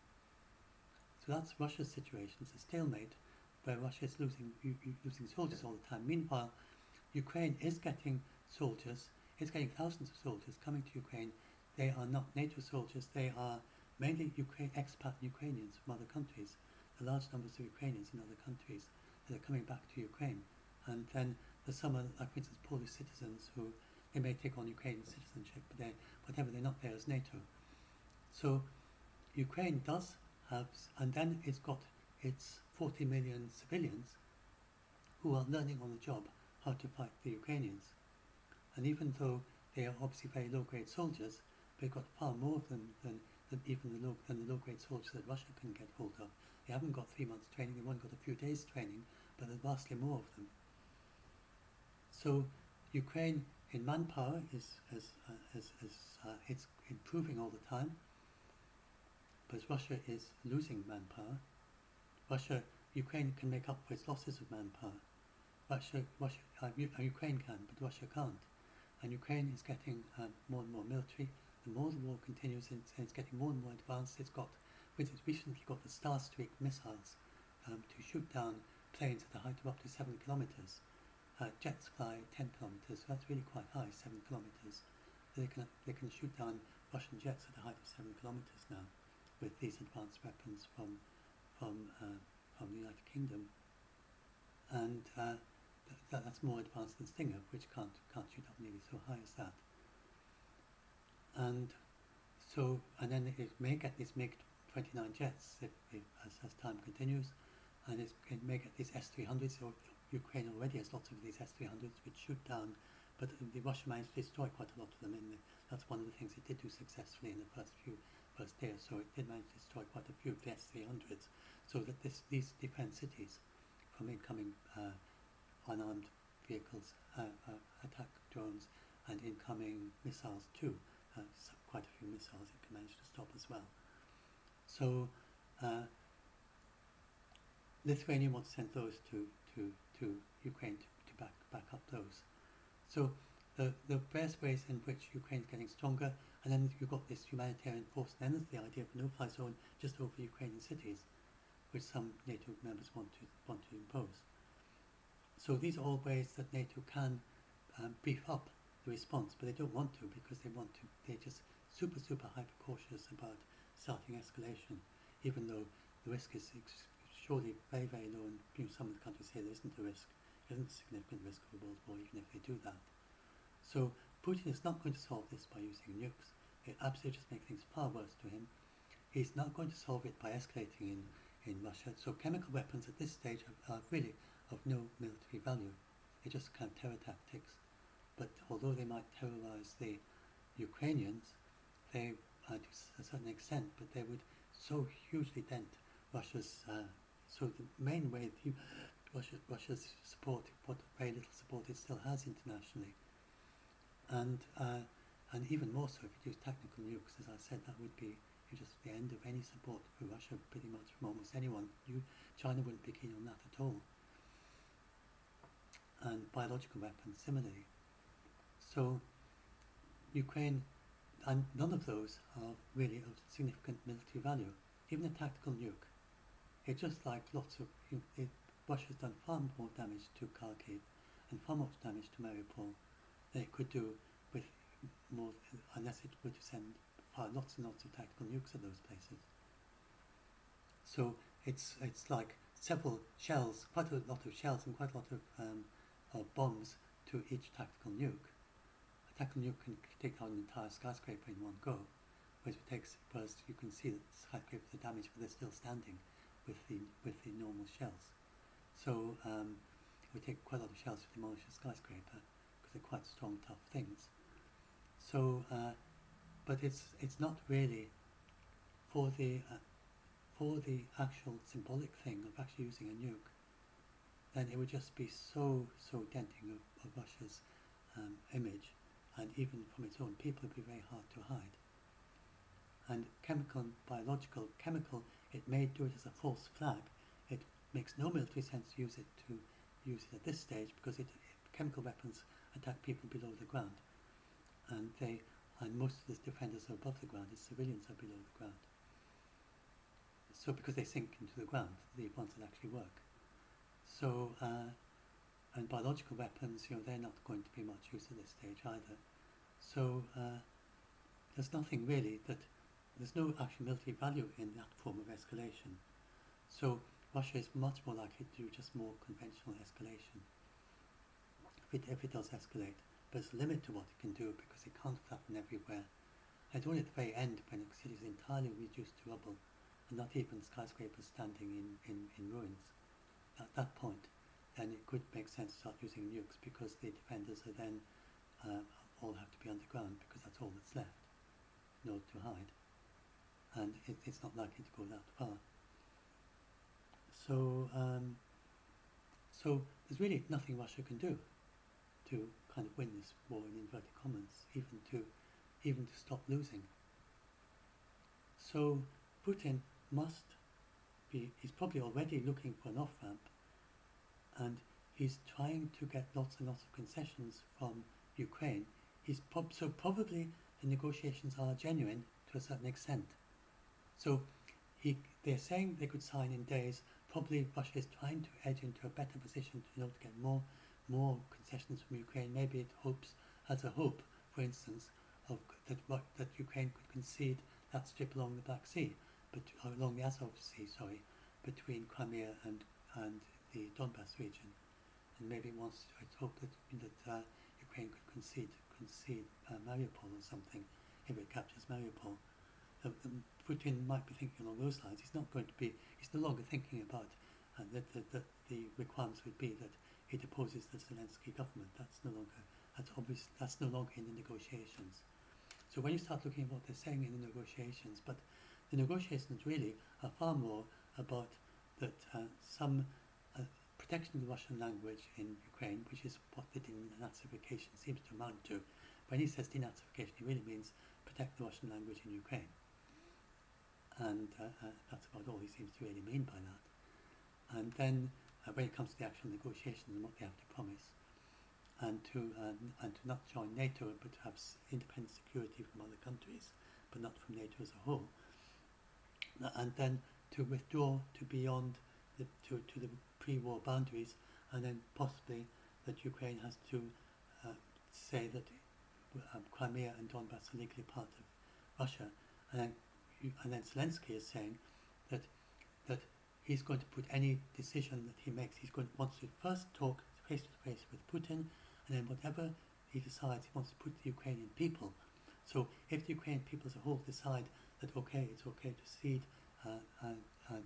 So that's Russia's situation. It's a stalemate where Russia is losing soldiers all the time. Meanwhile, Ukraine is getting soldiers, it's getting thousands of soldiers coming to Ukraine. They are not NATO soldiers, they are mainly expat Ukrainians from other countries. The large numbers of Ukrainians in other countries that are coming back to Ukraine. And then there's some, like for instance, Polish citizens who they may take on Ukrainian citizenship, but they're not there as NATO. So Ukraine does have, and then it's got its 40 million civilians who are learning on the job how to fight the Ukrainians. And even though they are obviously very low-grade soldiers, they've got far more of them than the low-grade soldiers that Russia can get hold of. They haven't got 3 months training, they've only got a few days training, but there's vastly more of them. So Ukraine in manpower is it's improving all the time, but Russia is losing manpower. Ukraine can make up for its losses of manpower. Ukraine can, but Russia can't. And Ukraine is getting more and more military. The more the war continues, it's getting more and more advanced. It's recently got the Starstreak missiles to shoot down planes at a height of up to 7 kilometers. Jets fly 10 kilometers, so that's really quite high, 7 kilometers. They can shoot down Russian jets at a height of 7 kilometers now with these advanced weapons from the United Kingdom. And that's more advanced than Stinger, which can't shoot up nearly so high as that. And then it may get these MiG-29 jets as time continues, and it may get these S-300s. So Ukraine already has lots of these S-300s which shoot down, but the Russia managed to destroy quite a lot of them. That's one of the things it did do successfully in the first day or so. It did manage to destroy quite a few of the S-300s, so that these defend cities from incoming unarmed vehicles, attack drones, and incoming missiles too. Quite a few missiles it can manage to stop as well. So Lithuania wants to send those to Ukraine to back up those. So the various ways in which Ukraine is getting stronger, and then you've got this humanitarian force, and then there's the idea of a no-fly zone just over Ukrainian cities, which some NATO members want to impose. So these are all ways that NATO can beef up the response, but they don't want to, because they're just super hyper cautious about starting escalation, even though the risk is surely very low, and some of the countries say there isn't a risk, there isn't a significant risk of a world war even if they do that. So Putin is not going to solve this by using nukes. It absolutely just makes things far worse to him. He's not going to solve it by escalating in Russia. So chemical weapons at this stage are really of no military value. They're just kind of terror tactics. But although they might terrorize the Ukrainians, they, to a certain extent, but they would so hugely dent Russia's. So the main way Russia's support, what very little support it still has internationally, and even more so if it used tactical nukes, as I said, that would be just the end of any support for Russia, pretty much from almost anyone. China wouldn't be keen on that at all. And biological weapons similarly. So Ukraine, and none of those are really of significant military value. Even a tactical nuke, it's just like Russia's done far more damage to Kharkiv and far more damage to Mariupol than it could do with more, unless it were to send lots and lots of tactical nukes at those places. So it's like several shells, quite a lot of shells and quite a lot of bombs to each tactical nuke. A tactical nuke can take out an entire skyscraper in one go, whereas you can see that skyscrapers are damaged, but they're still standing with the normal shells. So it would take quite a lot of shells to demolish a skyscraper, because they're quite strong, tough things. So, but it's not really for the actual symbolic thing of actually using a nuke. Then it would just be so denting of Russia's image, and even from its own people, it would be very hard to hide. And chemical and biological, it may do it as a false flag. It makes no military sense to use it at this stage, because chemical weapons attack people below the ground, and most of the defenders are above the ground. Its civilians are below the ground. So because they sink into the ground, the ones that actually work. So and biological weapons, they're not going to be much use at this stage either. So there's nothing really there's no actual military value in that form of escalation. So Russia is much more likely to do just more conventional escalation if it does escalate. But there's a limit to what it can do, because it can't happen everywhere. And only at the very end, when the city is entirely reduced to rubble, and not even skyscrapers standing in ruins. At that point, then it could make sense to start using nukes, because the defenders are then all have to be underground, because that's all that's left in order to hide. And it's not likely to go that far. So there's really nothing Russia can do to kind of win this war in inverted commas, even to stop losing. So Putin must be, he's probably already looking for an off-ramp, and he's trying to get lots and lots of concessions from Ukraine. So probably the negotiations are genuine to a certain extent. So they're saying they could sign in days. Probably Russia is trying to edge into a better position to get more concessions from Ukraine. Maybe it has a hope, for instance, that Ukraine could concede that strip along the Black Sea, along the Azov Sea, between Crimea and the Donbass region, and maybe wants to hope that Ukraine could concede Mariupol or something if it captures Mariupol. Putin might be thinking along those lines. He's no longer thinking about that the requirements would be that he deposes the Zelensky government. That's no longer in the negotiations. So when you start looking at what they're saying in the negotiations, but the negotiations really are far more about that some protection of the Russian language in Ukraine, which is what the denazification seems to amount to. When he says denazification, he really means protect the Russian language in Ukraine. And that's about all he seems to really mean by that. And then when it comes to the actual negotiations and what they have to promise, and to not join NATO, but to have independent security from other countries, but not from NATO as a whole, and then to withdraw to beyond to the pre-war boundaries, and then possibly that Ukraine has to say that Crimea and Donbass are legally part of Russia, and then Zelensky is saying that he's going to put any decision that he makes, wants to first talk face to face with Putin, and then whatever he decides, he wants to put the Ukrainian people. So if the Ukrainian people as a whole decide that it's okay to cede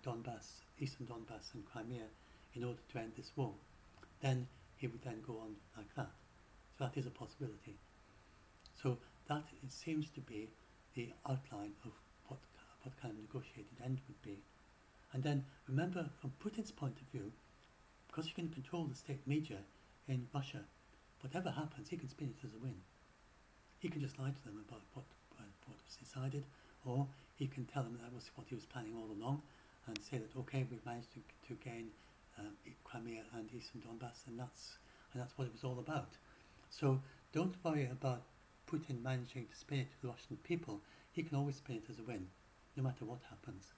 Donbass, eastern Donbass and Crimea in order to end this war, then he would then go on like that. So that is a possibility. So that it seems to be the outline of what kind of negotiated end would be. And then remember, from Putin's point of view, because he can control the state media in Russia, whatever happens, he can spin it as a win. He can just lie to them about what was decided, or he can tell them that was what he was planning all along, and say that we've managed to gain Crimea and eastern Donbass, and that's what it was all about. So don't worry about Putin managing to spin it to the Russian people. He can always spin it as a win, no matter what happens.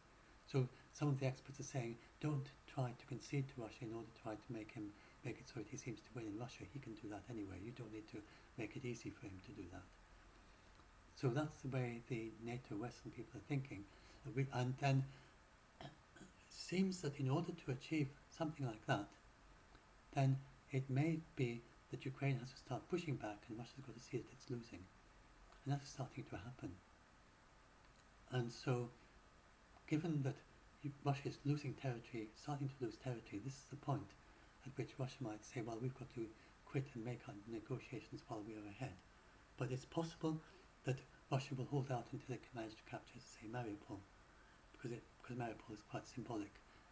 So some of the experts are saying, don't try to concede to Russia in order to try to make it so that he seems to win in Russia. He can do that anyway. You don't need to make it easy for him to do that. So that's the way the NATO Western people are thinking. And then it seems that in order to achieve something like that, then it may be that Ukraine has to start pushing back and Russia's got to see that it's losing. And that's starting to happen. And so, given that Russia is losing territory, starting to lose territory, this is the point at which Russia might say, well, we've got to quit and make our negotiations while we are ahead. But it's possible that Russia will hold out until it can manage to capture, say, Mariupol, because Mariupol is quite symbolic,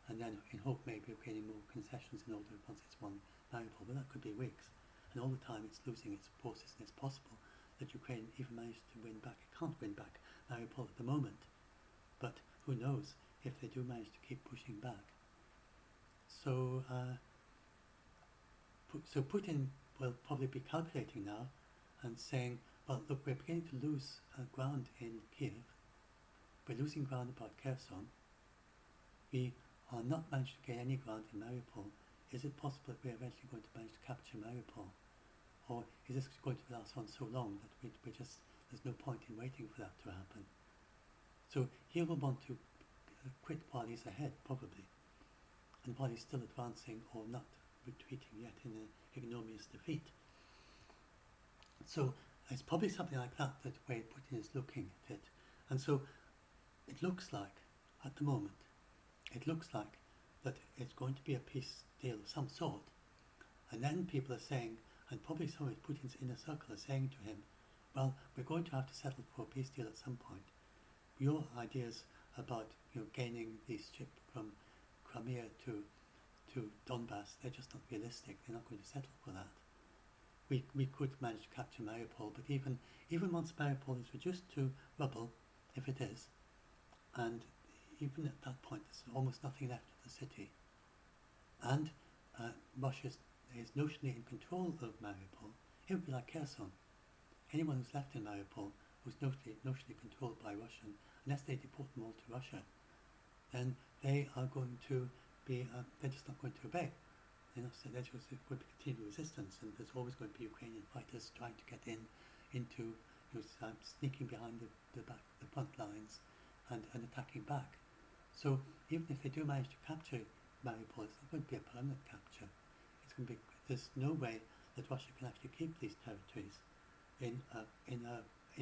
and then in hope maybe of getting more concessions in order once it's won Mariupol, but that could be weeks. And all the time it's losing its forces, and it's possible that Ukraine even managed to win back. It can't win back Mariupol at the moment, but who knows if they do manage to keep pushing back. So Putin will probably be calculating now and saying, well, look, we're beginning to lose ground in Kiev. We're losing ground about Kherson. We are not managed to gain any ground in Mariupol. Is it possible that we're eventually going to manage to capture Mariupol? Or is this going to last on so long that there's no point in waiting for that to happen? So he will want to quit while he's ahead, probably, and while he's still advancing or not retreating yet in an ignominious defeat. So it's probably something like that way Putin is looking at it. And so it looks like, at the moment, that it's going to be a peace deal of some sort. And then people are saying, and probably some of Putin's inner circle are saying to him, well, we're going to have to settle for a peace deal at some point. Your ideas about gaining the strip from Crimea to Donbass, they're just not realistic. They're not going to settle for that. we could manage to capture Mariupol, but even once Mariupol is reduced to rubble, if it is, and even at that point there's almost nothing left of the city, and Russia is notionally in control of Mariupol, it would be like Kherson. Anyone who's left in Mariupol who's notionally controlled by Russia, unless they deport them all to Russia, then they are going to be, they're just not going to obey. There's going to be continued resistance, and there's always going to be Ukrainian fighters trying to get into sneaking behind the front lines and attacking back. So even if they do manage to capture Mariupol, it's not going to be a permanent capture. It's going to be, there's no way that Russia can actually keep these territories in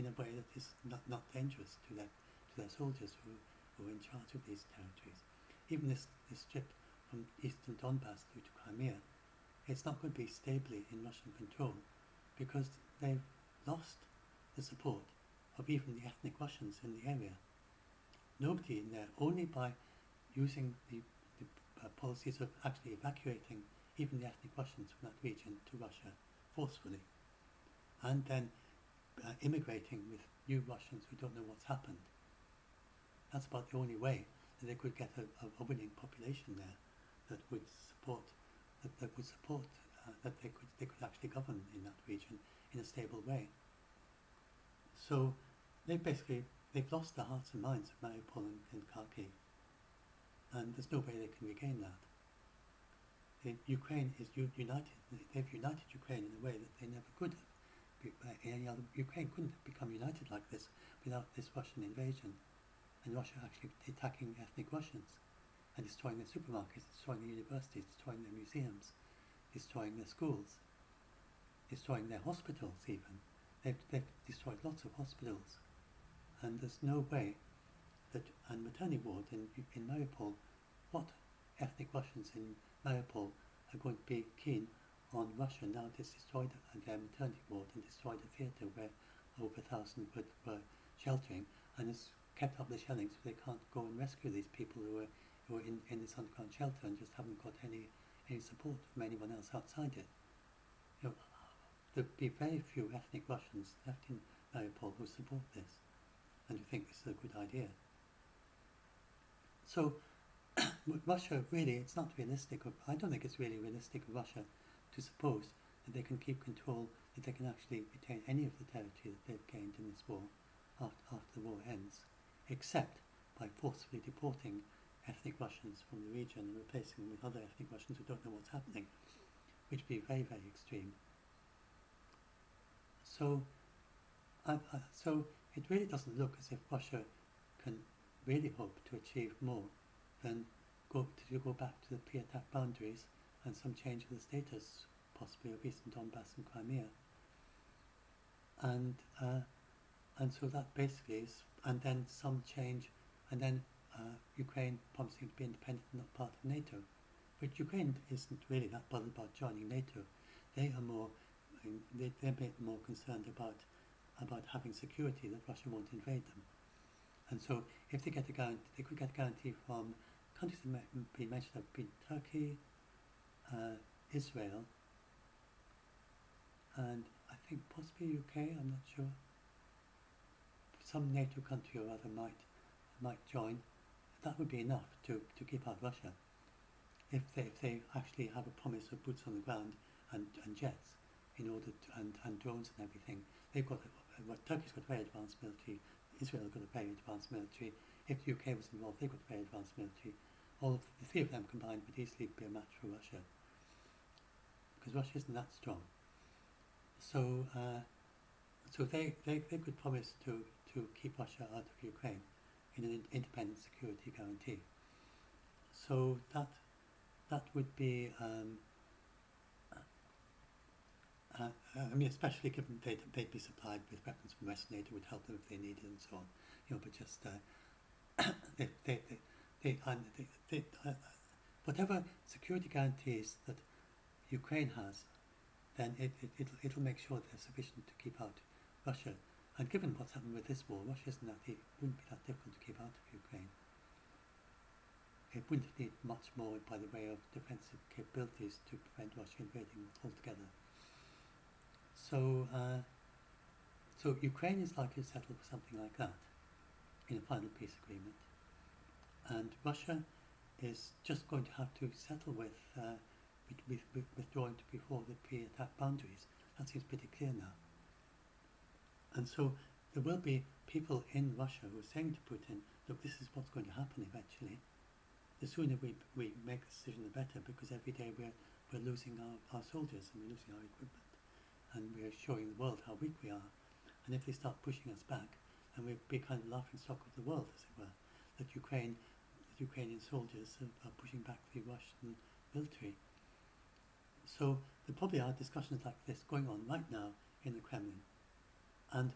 a way that is not dangerous to their soldiers who are in charge of these territories. Even this strip from eastern Donbass through to Crimea, it's not going to be stably in Russian control because they've lost the support of even the ethnic Russians in the area. Nobody in there, only by using the policies of actually evacuating even the ethnic Russians from that region to Russia forcefully, and then immigrating with new Russians who don't know what's happened. That's about the only way that they could get a winning population there that would support that they could actually govern in that region in a stable way. So they've lost the hearts and minds of Mariupol and Kharkiv, and there's no way they can regain that. Ukraine is united. They've united Ukraine in a way that they never could have. Ukraine couldn't have become united like this without this Russian invasion, and Russia actually attacking ethnic Russians and destroying their supermarkets, destroying their universities, destroying their museums, destroying their schools, destroying their hospitals even. They've destroyed lots of hospitals, and there's no way that, and maternity ward in Mariupol, what ethnic Russians in Mariupol are going to be keen on Russia now it's destroyed their maternity ward and destroyed a theatre where over 1,000 were sheltering, and has kept up the shelling so they can't go and rescue these people who are in this underground shelter and just haven't got any support from anyone else outside it. There'd be very few ethnic Russians left in Mariupol who support this and who think this is a good idea. So Russia, really, it's not realistic. I don't think it's really realistic of Russia to suppose that they can keep control, that they can actually retain any of the territory that they've gained in this war after the war ends, except by forcefully deporting ethnic Russians from the region and replacing them with other ethnic Russians who don't know what's happening, which would be very, very extreme. So it really doesn't look as if Russia can really hope to achieve more than go back to the pre-attack boundaries and some change of the status, possibly of Eastern Donbass and Crimea. And so that basically is, and then some change, and then Ukraine promising to be independent and not part of NATO. But Ukraine isn't really that bothered about joining NATO. They are more, they're a bit more concerned about having security, that Russia won't invade them. And so if they get a guarantee, they could get a guarantee from countries that might be mentioned have been Turkey, Israel, and I think possibly UK, I'm not sure. Some NATO country or other might join. That would be enough to keep out Russia. If they actually have a promise of boots on the ground and jets in order to, and drones and everything. They've got Turkey's got very advanced military. Israel has got a very advanced military. If the UK was involved, they've got very advanced military. All of the three of them combined would easily be a match for Russia, because Russia isn't that strong. So they could promise to keep Russia out of Ukraine in an independent security guarantee. So that would be, I mean, especially given they'd be supplied with weapons from Western NATO, would help them if they needed and so on. But just whatever security guarantees that Ukraine has, then it'll make sure they're sufficient to keep out Russia. And given what's happened with this war, Russia wouldn't be that difficult to keep out of Ukraine. It wouldn't need much more by the way of defensive capabilities to prevent Russia invading altogether. So Ukraine is likely to settle for something like that in a final peace agreement, and Russia is just going to have to settle with withdrawing to before the pre-attack boundaries. That seems pretty clear now. And so there will be people in Russia who are saying to Putin, look, this is what's going to happen eventually. The sooner we make the decision, the better, because every day we're losing our soldiers and we're losing our equipment, and we're showing the world how weak we are. And if they start pushing us back, and we'll be kind of laughing stock of the world, as it were, that Ukrainian soldiers are pushing back the Russian military. So there probably are discussions like this going on right now in the Kremlin, and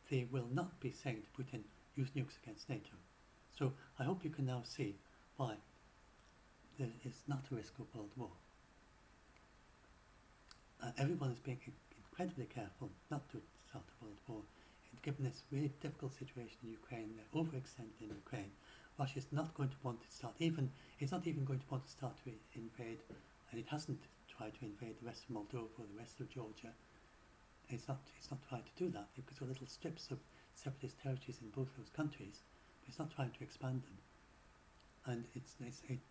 they will not be saying to Putin, use nukes against NATO. So I hope you can now see why there is not a risk of world war. Everyone is being incredibly careful not to start a world war. And given this really difficult situation in Ukraine, they're overextended in Ukraine. Russia is not going to want to start, it's not even going to want to start to invade, and it hasn't tried to invade the rest of Moldova or the rest of Georgia. It's not trying to do that. They've got little strips of separatist territories in both those countries, but it's not trying to expand them. And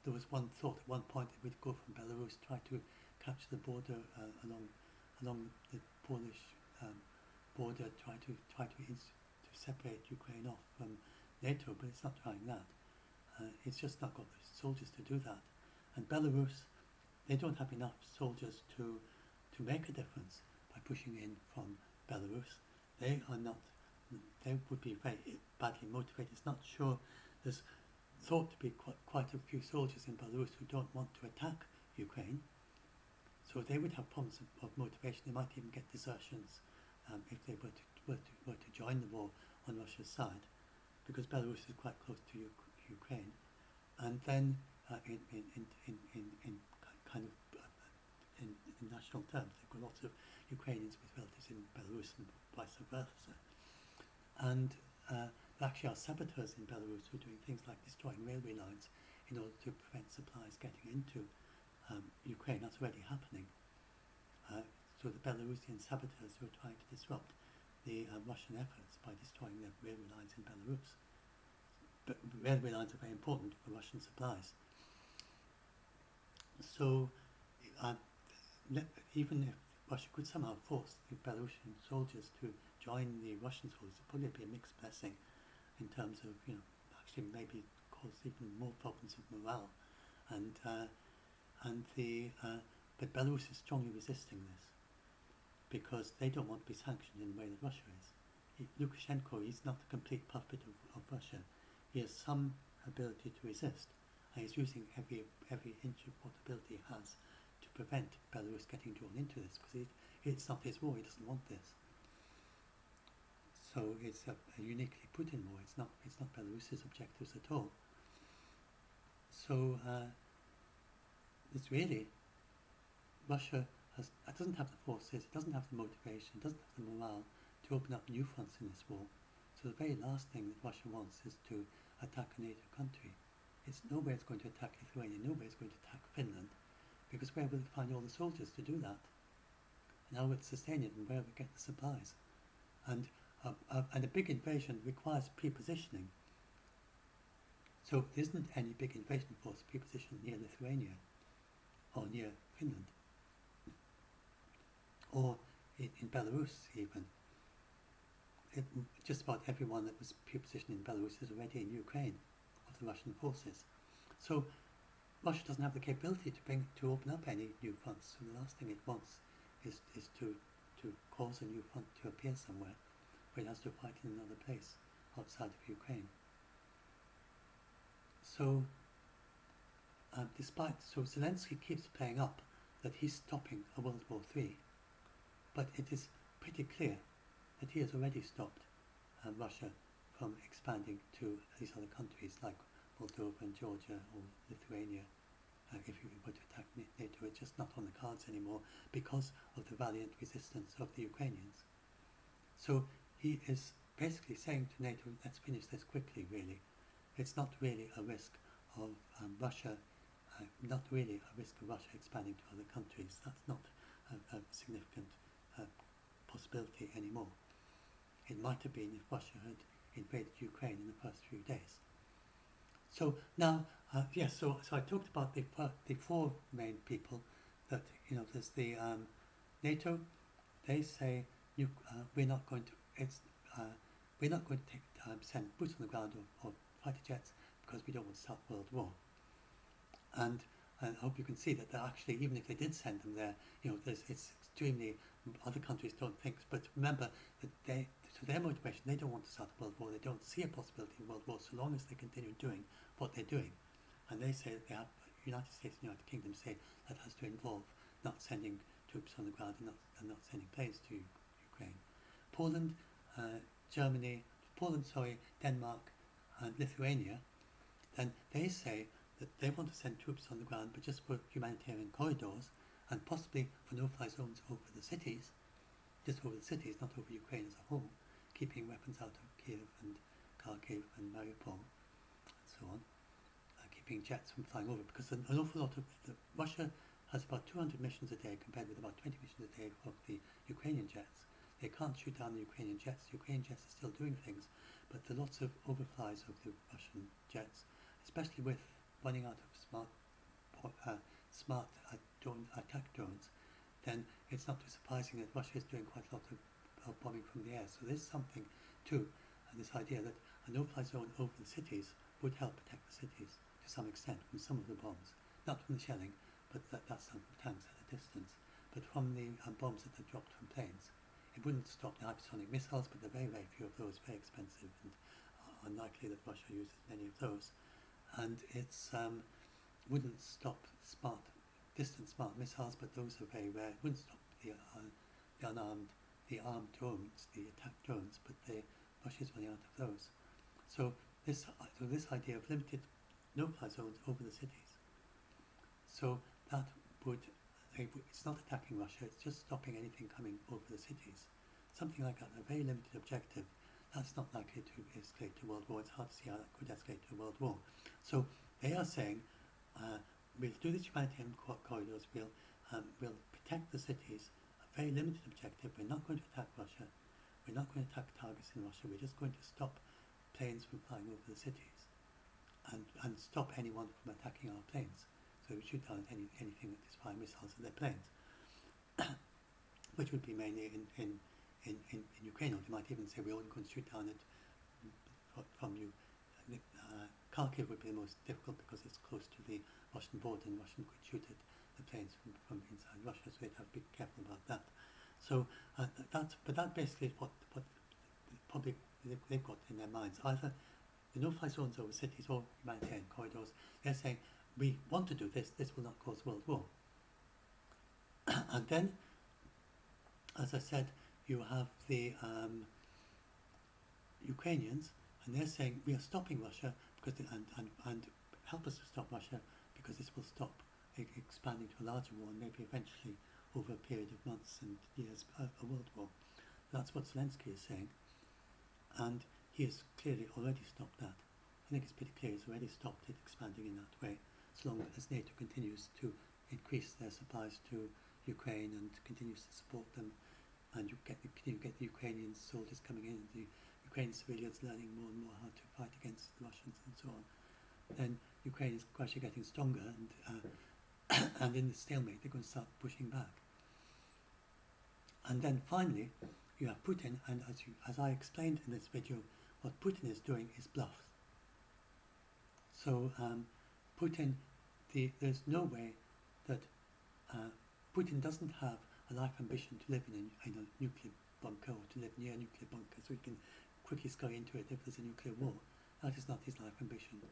there was one thought at one point that we'd go from Belarus, try to capture the border along the Polish border, try to separate Ukraine off from NATO, but it's not trying that. It's just not got the soldiers to do that. And Belarus, they don't have enough soldiers to make a difference by pushing in from Belarus. They would be very badly motivated. It's not sure. There's thought to be quite a few soldiers in Belarus who don't want to attack Ukraine. So they would have problems of motivation. They might even get desertions if they were to join the war on Russia's side, because Belarus is quite close to Ukraine. And then in national terms, they've got lots of Ukrainians with relatives in Belarus and vice versa. And there actually are saboteurs in Belarus who are doing things like destroying railway lines in order to prevent supplies getting into Ukraine. That's already happening. So the Belarusian saboteurs who are trying to disrupt the Russian efforts by destroying the railway lines in Belarus. But railway lines are very important for Russian supplies. So even if Russia could somehow force the Belarusian soldiers to join the Russian soldiers, it would probably be a mixed blessing in terms of, actually maybe cause even more problems of morale. But Belarus is strongly resisting this because they don't want to be sanctioned in the way that Russia is. Lukashenko, he's not a complete puppet of Russia. He has some ability to resist, and he's using every inch of what ability he has to prevent Belarus getting drawn into this, because it's not his war. He doesn't want this. So it's a uniquely Putin war. It's not Belarus's objectives at all. So it's really Russia doesn't have the forces, it doesn't have the motivation, it doesn't have the morale to open up new fronts in this war. So the very last thing that Russia wants is to attack a NATO country. It's nowhere it's going to attack Lithuania, nowhere it's going to attack Finland, because where will it find all the soldiers to do that? And how would it sustain it, and where would it get the supplies? And a big invasion requires pre-positioning. So there isn't any big invasion force pre-positioned near Lithuania or near Finland, or in Belarus even. Just about everyone that was pre-positioned in Belarus is already in Ukraine of the Russian forces. So Russia doesn't have the capability to open up any new fronts. So the last thing it wants is to cause a new front to appear somewhere, where it has to fight in another place outside of Ukraine. So Zelensky keeps playing up that he's stopping a World War III, but it is pretty clear that he has already stopped Russia from expanding to these other countries like Moldova and Georgia or Lithuania. If you were to attack NATO, it's just not on the cards anymore because of the valiant resistance of the Ukrainians. So he is basically saying to NATO, let's finish this quickly, really. It's not really a risk of Russia expanding to other countries. That's not a significant possibility anymore. It might have been if Russia had invaded Ukraine in the first few days. So now, yes, so I talked about the four main people that, there's the NATO. They say we're not going to send boots on the ground or fighter jets because we don't want to start World War. And I hope you can see that actually, even if they did send them there, it's extremely, other countries don't think, but remember that to their motivation, they don't want to start a World War. They don't see a possibility of World War so long as they continue doing what they're doing. And they say that they have, United States and United Kingdom say that has to involve not sending troops on the ground and not sending planes to Ukraine. Poland, Denmark and Lithuania, then they say that they want to send troops on the ground, but just for humanitarian corridors and possibly for no-fly zones over the cities, just over the cities, not over Ukraine as a whole, keeping weapons out of Kiev and Kharkiv and Mariupol and so on, keeping jets from flying over, because an awful lot of Russia has about 200 missions a day compared with about 20 missions a day of the Ukrainian jets. They can't shoot down the Ukrainian jets. The Ukrainian jets are still doing things, but there are lots of overflies of the Russian jets, especially with running out of smart attack drones. Then it's not too surprising that Russia is doing quite a lot of bombing from the air. So there's something to this idea that a no-fly zone over the cities would help protect the cities to some extent from some of the bombs, not from the shelling, but that's from tanks at a distance, but from the bombs that are dropped from planes. It wouldn't stop the hypersonic missiles, but there are very, very few of those, very expensive, and unlikely that Russia uses many of those. And it's wouldn't stop distant smart missiles, but those are very rare. It wouldn't stop the armed drones, the attack drones, but Russia's running out of those. So this idea of limited no-fly zones over the cities. So that it's not attacking Russia, it's just stopping anything coming over the cities. Something like that, a very limited objective. That's not likely to escalate to World War. It's hard to see how that could escalate to World War. So they are saying, we'll do this humanitarian corridors, we'll protect the cities, a very limited objective. We're not going to attack Russia. We're not going to attack targets in Russia. We're just going to stop planes from flying over the cities and stop anyone from attacking our planes. So we shoot down anything that is firing missiles at their planes, which would be mainly in Ukraine. Or they might even say we're only going to shoot down it from you. Kharkiv would be the most difficult because it's close to the Russian border, and Russian could shoot at the planes from inside Russia, so they'd have to be careful about that. So that basically is what probably they've got in their minds. Either the no-fly zones over cities or humanitarian corridors. They're saying, we want to do this will not cause World War. And then, as I said, you have the Ukrainians, and they're saying, we are stopping Russia because and help us to stop Russia because this will stop expanding to a larger war and maybe eventually over a period of months and years a World War. That's what Zelensky is saying, and he has clearly already stopped that. I think it's pretty clear he's already stopped it expanding in that way, so long as NATO continues to increase their supplies to Ukraine and continues to support them, and you continue to get the Ukrainian soldiers coming in, the Ukrainian civilians learning more and more how to fight against the Russians and so on. Then Ukraine is gradually getting stronger, and in the stalemate they're going to start pushing back. And then finally you have Putin, and as I explained in this video, what Putin is doing is bluff. So Putin, there's no way that Putin doesn't have a life ambition to live in a nuclear bunker or to live near a nuclear bunker so he can quickly scurry into it if there's a nuclear war. That is not his life ambition.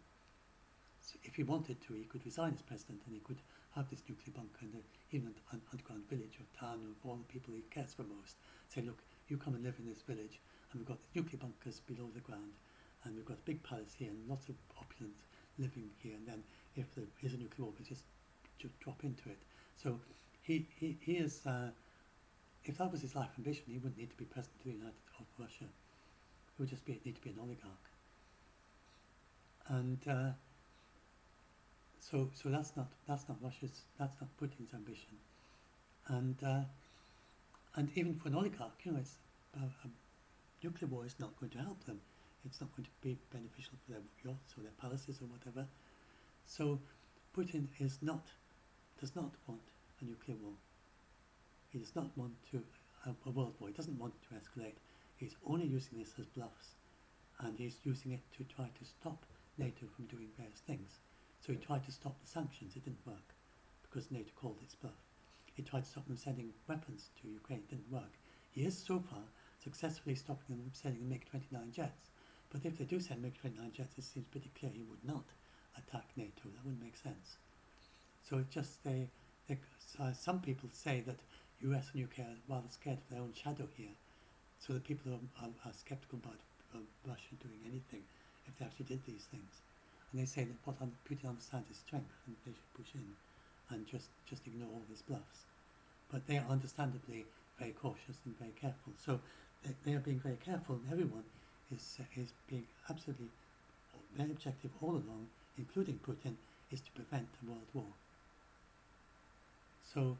So if he wanted to, he could resign as president and he could have this nuclear bunker in even an underground village or town of all the people he cares for most. Say, look, you come and live in this village, and we've got nuclear bunkers below the ground, and we've got a big palace here and lots of opulent living here, and then if there is a nuclear war, we just drop into it. So he is, if that was his life ambition, he wouldn't need to be president of the United of Russia. He would just need to be an oligarch. And so that's not Russia's, that's not Putin's ambition. And And even for an oligarch, it's nuclear war is not going to help them. It's not going to be beneficial for their yachts or their palaces or whatever. So Putin does not want a nuclear war. He does not want to a world war. He doesn't want to escalate. He's only using this as bluffs, and he's using it to try to stop NATO from doing various things. So he tried to stop the sanctions. It didn't work because NATO called its bluff. He tried to stop them sending weapons to Ukraine. It didn't work. He is so far successfully stopping them from sending the MiG-29 jets. But if they do send MiG-29 jets, it seems pretty clear he would not attack NATO. That wouldn't make sense. So it just some people say that US and UK are rather scared of their own shadow here. So the people are skeptical about Russia doing anything if they actually did these things. And they say that what Putin understands is strength, and they should push in and just ignore all his bluffs. But they are understandably very cautious and very careful. So they are being very careful, and everyone is being absolutely, their objective all along, including Putin, is to prevent a world war. So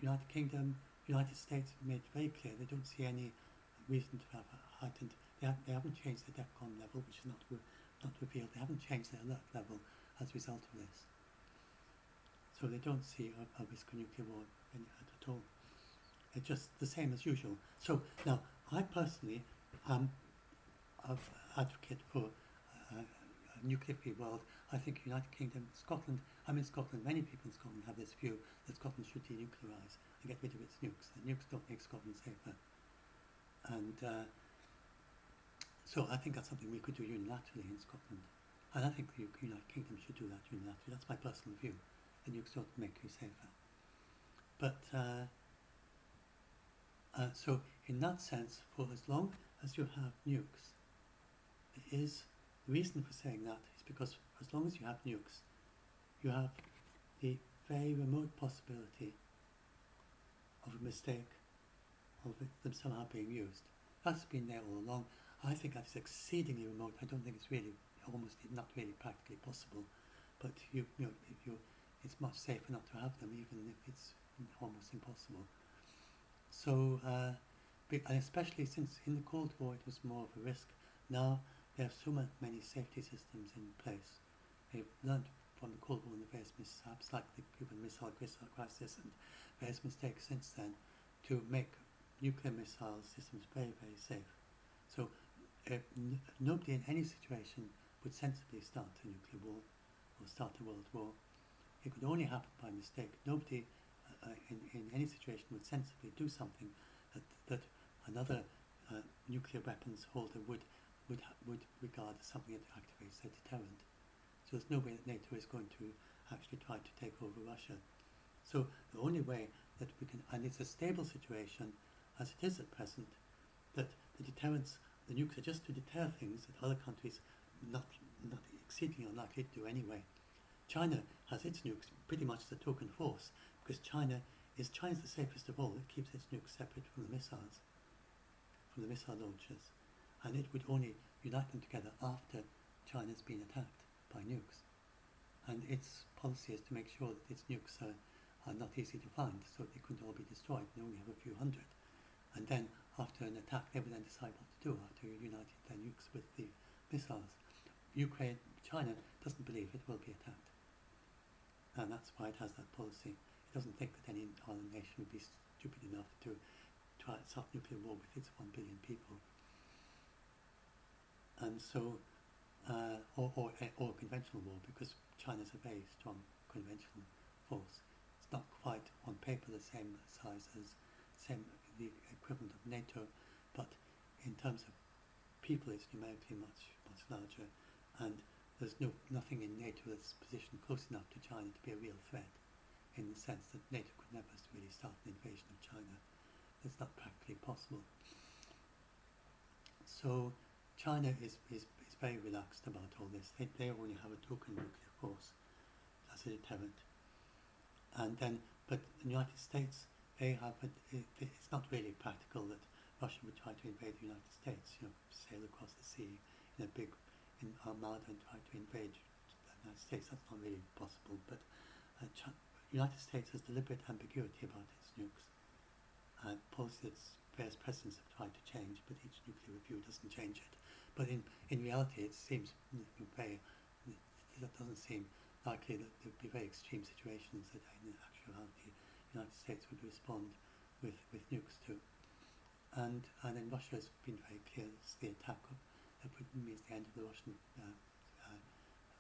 United Kingdom, United States have made very clear they don't see any reason to have a heightened. They haven't changed the DEFCON level, which is not revealed. They haven't changed their alert level as a result of this. So they don't see a risk of nuclear war at all. It's just the same as usual. So now, I personally am an advocate for a nuclear-free world. I think United Kingdom, Scotland, I'm in Scotland, many people in Scotland have this view that Scotland should denuclearise and get rid of its nukes. The nukes don't make Scotland safer. And so I think that's something we could do unilaterally in Scotland. And I think the United Kingdom should do that unilaterally. That's my personal view. The nukes don't make you safer. But so in that sense, for as long as you have nukes, the reason for saying that is because as long as you have nukes, you have the very remote possibility of a mistake, of them somehow being used. That's been there all along. I think that is exceedingly remote. I don't think it's really, almost not really practically possible. But it's much safer not to have them, even if it's almost impossible. So, and especially since in the Cold War it was more of a risk. Now they have so many safety systems in place. They've learned from the Cold War and the various mishaps, like the Cuban Missile Crisis and various mistakes since then, to make nuclear missile systems very, very safe. So nobody in any situation would sensibly start a nuclear war or start a world war. It could only happen by mistake. Nobody in any situation would sensibly do something that another nuclear weapons holder would regard as something that activates their deterrent. So there's no way that NATO is going to actually try to take over Russia. So the only way that we can, and it's a stable situation as it is at present, that the deterrence, the nukes are just to deter things that other countries not exceedingly unlikely to do anyway. China has its nukes pretty much as a token force, because China's the safest of all. It keeps its nukes separate from the missiles, from the missile launchers, and it would only unite them together after China's been attacked by nukes. And its policy is to make sure that its nukes are not easy to find, so they couldn't all be destroyed. They only have a few hundred. And then after an attack, they would then decide what to do after uniting their nukes with the missiles. China doesn't believe it will be attacked. And that's why it has that policy. It doesn't think that any other nation would be stupid enough to try to start nuclear war with its 1 billion people. And so, or conventional war, because China's a very strong conventional force. It's not quite on paper the same size as the equivalent of NATO, but in terms of people, it's numerically much larger, and there's nothing in NATO that's positioned close enough to China to be a real threat, in the sense that NATO could never really start an invasion of China. It's not practically possible. So China is very relaxed about all this. They only have a token nuclear force as a deterrent. And then, but the United States, it's not really practical that Russia would try to invade the United States, sail across the sea in a big armada and try to invade the United States. That's not really possible. But the United States has deliberate ambiguity about its nukes, and policy that various presidents have tried to change, but each nuclear review doesn't change it. But in reality, it seems very, that doesn't seem likely that there would be very extreme situations that in actuality the United States would respond with nukes to. And then Russia has been very clear it's the attack that means the end of the Russian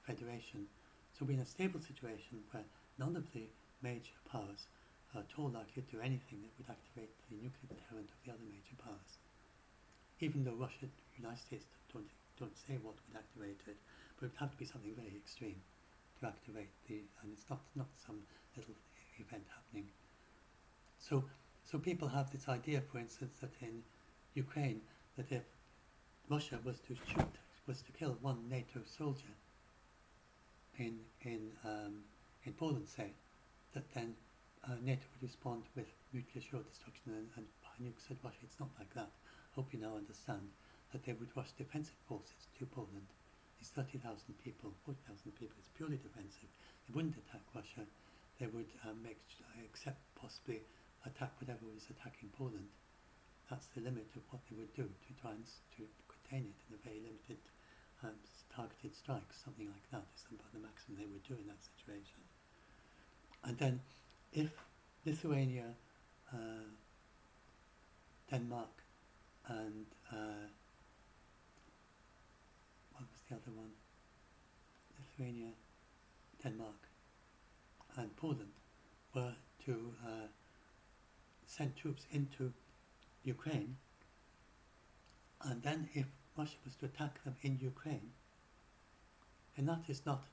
Federation. So we're in a stable situation where none of the major powers are at all likely to do anything that would activate the nuclear deterrent of the other major powers. Even though Russia, the United States don't say what would activate it, but it would have to be something very extreme to activate and it's not some little event happening. So people have this idea, for instance, that in Ukraine, that if Russia was to kill one NATO soldier in Poland, say, that then NATO would respond with nuclear sure destruction and nukes at Russia. It's not like that. I hope you now understand that they would rush defensive forces to Poland. These 30,000 people, 40,000 people, it's purely defensive. They wouldn't attack Russia. They would except possibly attack whatever was attacking Poland. That's the limit of what they would do to try and to contain it in a very limited targeted strikes, something like that is about the maximum they would do in that situation. And then if Lithuania, Denmark and what was the other one? Lithuania, Denmark and Poland were to send troops into Ukraine, and then if Russia was to attack them in Ukraine, and that is not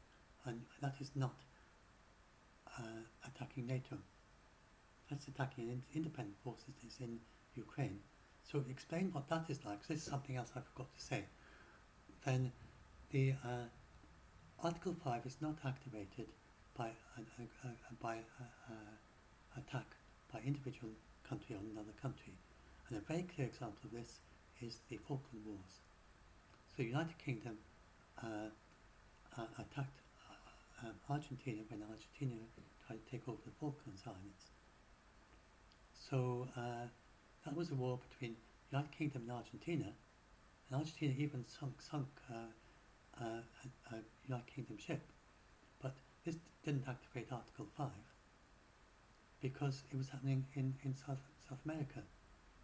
attacking NATO. That's attacking independent forces in Ukraine. So explain what that is like. So this is something else I forgot to say. Then the Article 5 is not activated by attack by individual country on another country. And a very clear example of this is the Falkland Wars. So the United Kingdom attacked Argentina when Argentina tried to take over the Falklands Islands. So that was a war between the United Kingdom and Argentina even sunk a United Kingdom ship. But this didn't activate Article 5 because it was happening in South America.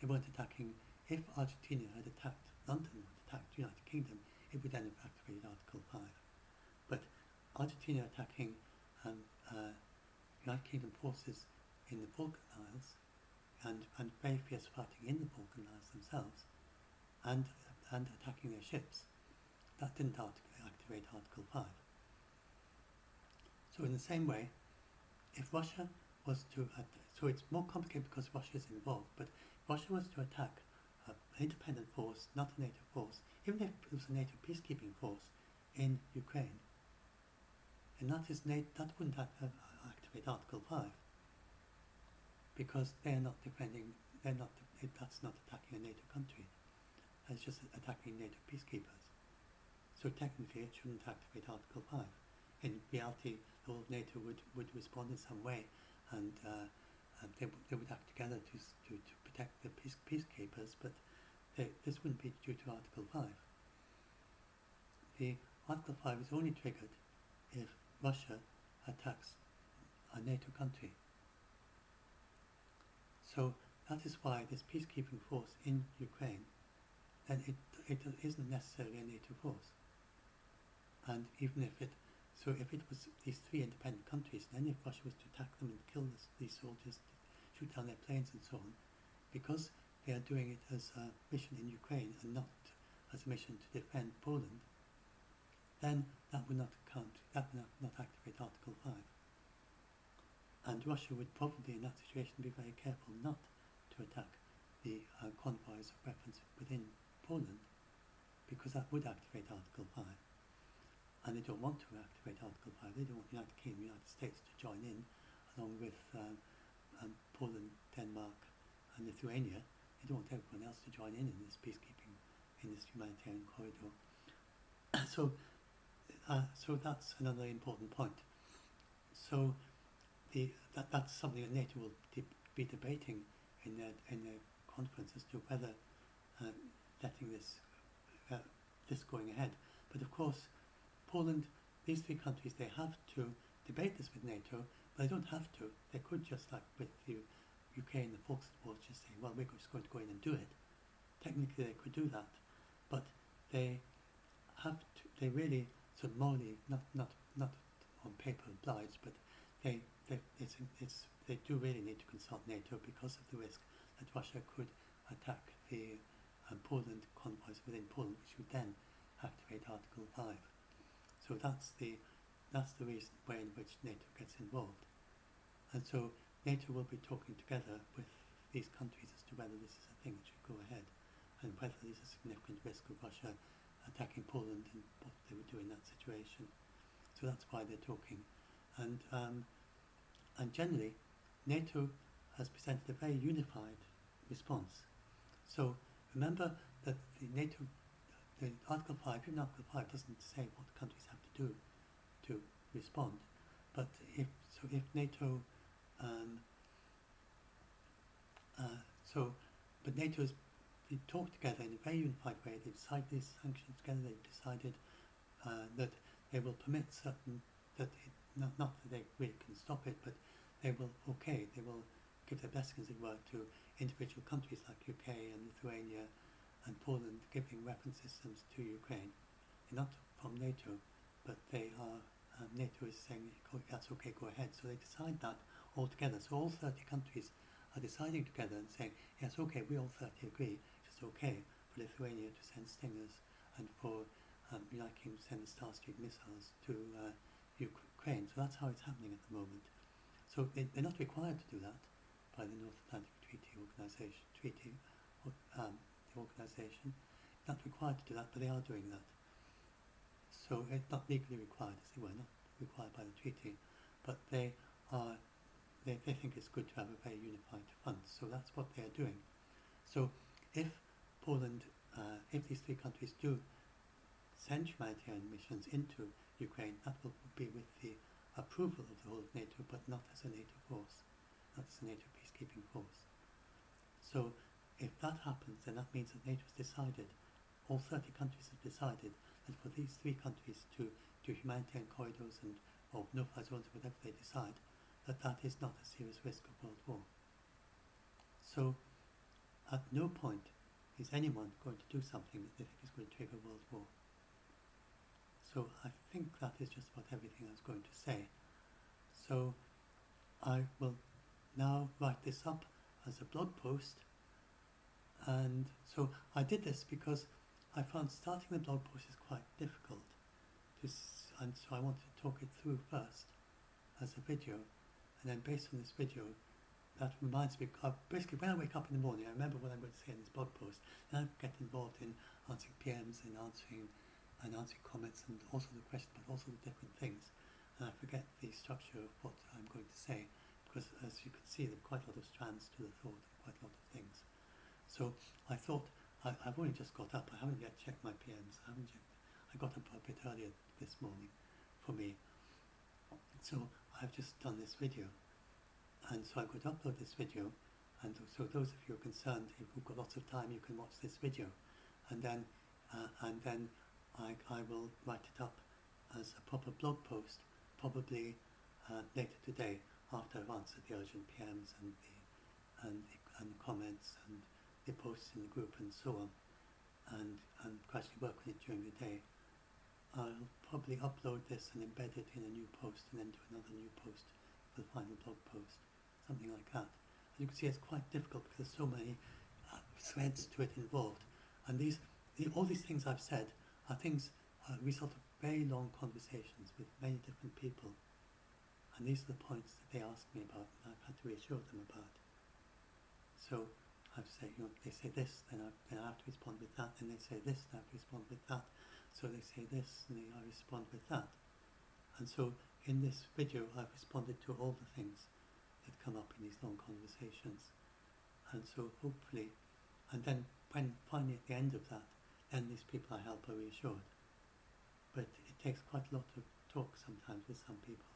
They weren't attacking. If Argentina had attacked London or attacked the United Kingdom, it would then have activated Article 5. But Argentina attacking United Kingdom forces in the Falkland Isles and very fierce fighting in the Falkland Isles themselves and attacking their ships, that didn't activate Article 5. So in the same way, if Russia was to so it's more complicated because Russia is involved, but if Russia was to attack an independent force, not a NATO force, even if it was a NATO peacekeeping force in Ukraine, and that wouldn't activate Article 5 because they're not defending, that's not attacking a NATO country, it's just attacking NATO peacekeepers. So technically it shouldn't activate Article 5. In reality, the whole of NATO would respond in some way, and they would act together to protect the peacekeepers, but this wouldn't be due to Article 5. The Article 5 is only triggered if Russia attacks a NATO country. So that is why this peacekeeping force in Ukraine, then it isn't necessarily a NATO force. And even if it was these three independent countries, and then if Russia was to attack them and kill these soldiers, shoot down their planes and so on, because they are doing it as a mission in Ukraine and not as a mission to defend Poland, then that would not count, that would not activate Article 5. And Russia would probably in that situation be very careful not to attack the convoys of weapons within Poland, because that would activate Article 5. And they don't want to activate Article 5. They don't want the United Kingdom, the United States to join in, along with Poland, Denmark and Lithuania. They don't want everyone else to join in this peacekeeping, in this humanitarian corridor. So that's another important point. So that's something that NATO will be debating in their conference as to whether letting this going ahead. But of course, Poland, these three countries, they have to debate this with NATO, but they don't have to. They could just, like with the UK and the Volkswagen, just say, well, we're just going to go in and do it. Technically, they could do that, but they have to. They really, sort of morally, not on paper obliged, but they do really need to consult NATO because of the risk that Russia could attack the Poland convoys within Poland, which would then activate Article 5. So that's the reason way in which NATO gets involved. And so NATO will be talking together with these countries as to whether this is a thing that should go ahead, and whether there's a significant risk of Russia attacking Poland and what they would do in that situation. So that's why they're talking. And generally, NATO has presented a very unified response. So remember that the Article 5, even Article 5 doesn't say what countries have to do to respond. But if NATO, but NATO has talked together in a very unified way. They've decided these sanctions together. They've decided that they will permit certain, not that they really can stop it, but they will give their blessing, as it were, to individual countries like UK and Lithuania and Poland, giving weapon systems to Ukraine. They're not from NATO, but they are. NATO is saying that's okay, go ahead. So they decide that all together. So all 30 countries are deciding together and saying, yes, okay, we all 30 agree. It's okay for Lithuania to send Stingers and for United Kingdom to send the Starstreak missiles to Ukraine. So that's how it's happening at the moment. So they're not required to do that by the North Atlantic Treaty Organization. The organisation, not required to do that, but they are doing that. So it's not legally required, as they were, not required by the treaty, but they think it's good to have a very unified front. So that's what they are doing. So if Poland, if these three countries do send humanitarian missions into Ukraine, that will be with the approval of the whole of NATO, but not as a NATO force, not as a NATO peacekeeping force. So if that happens, then that means that NATO has decided, all 30 countries have decided, that for these three countries to do humanitarian corridors or no-fly zones or whatever they decide, that is not a serious risk of world war. So at no point is anyone going to do something that they think is going to trigger world war. So I think that is just about everything I was going to say. So I will now write this up as a blog post. And so I did this because I found starting the blog post is quite difficult. And so I wanted to talk it through first as a video. And then based on this video, that reminds me, basically when I wake up in the morning, I remember what I'm going to say in this blog post. And I get involved in answering PMs and answering comments and also the questions, but also the different things. And I forget the structure of what I'm going to say, because as you can see, there are quite a lot of strands to the thought, quite a lot of things. So I thought, I've only just got up. I haven't yet checked my PMs. I got up a bit earlier this morning for me. So I've just done this video. And so I'm going to upload this video. And so those of you who are concerned, if you've got lots of time, you can watch this video. And then I will write it up as a proper blog post, probably later today, after I've answered the urgent PMs and the comments and the posts in the group and so on, and gradually work on it during the day. I'll probably upload this and embed it in a new post and then do another new post for the final blog post, something like that. As you can see, it's quite difficult because there's so many threads to it involved, and all these things I've said are things result of very long conversations with many different people, and these are the points that they ask me about and I've had to reassure them about. So I've said, they say this, then I have to respond with that, and they say this, and I have to respond with that. So they say this, and I respond with that. And so in this video, I've responded to all the things that come up in these long conversations. And so hopefully, and then when finally at the end of that, then these people I help are reassured. But it takes quite a lot of talk sometimes with some people.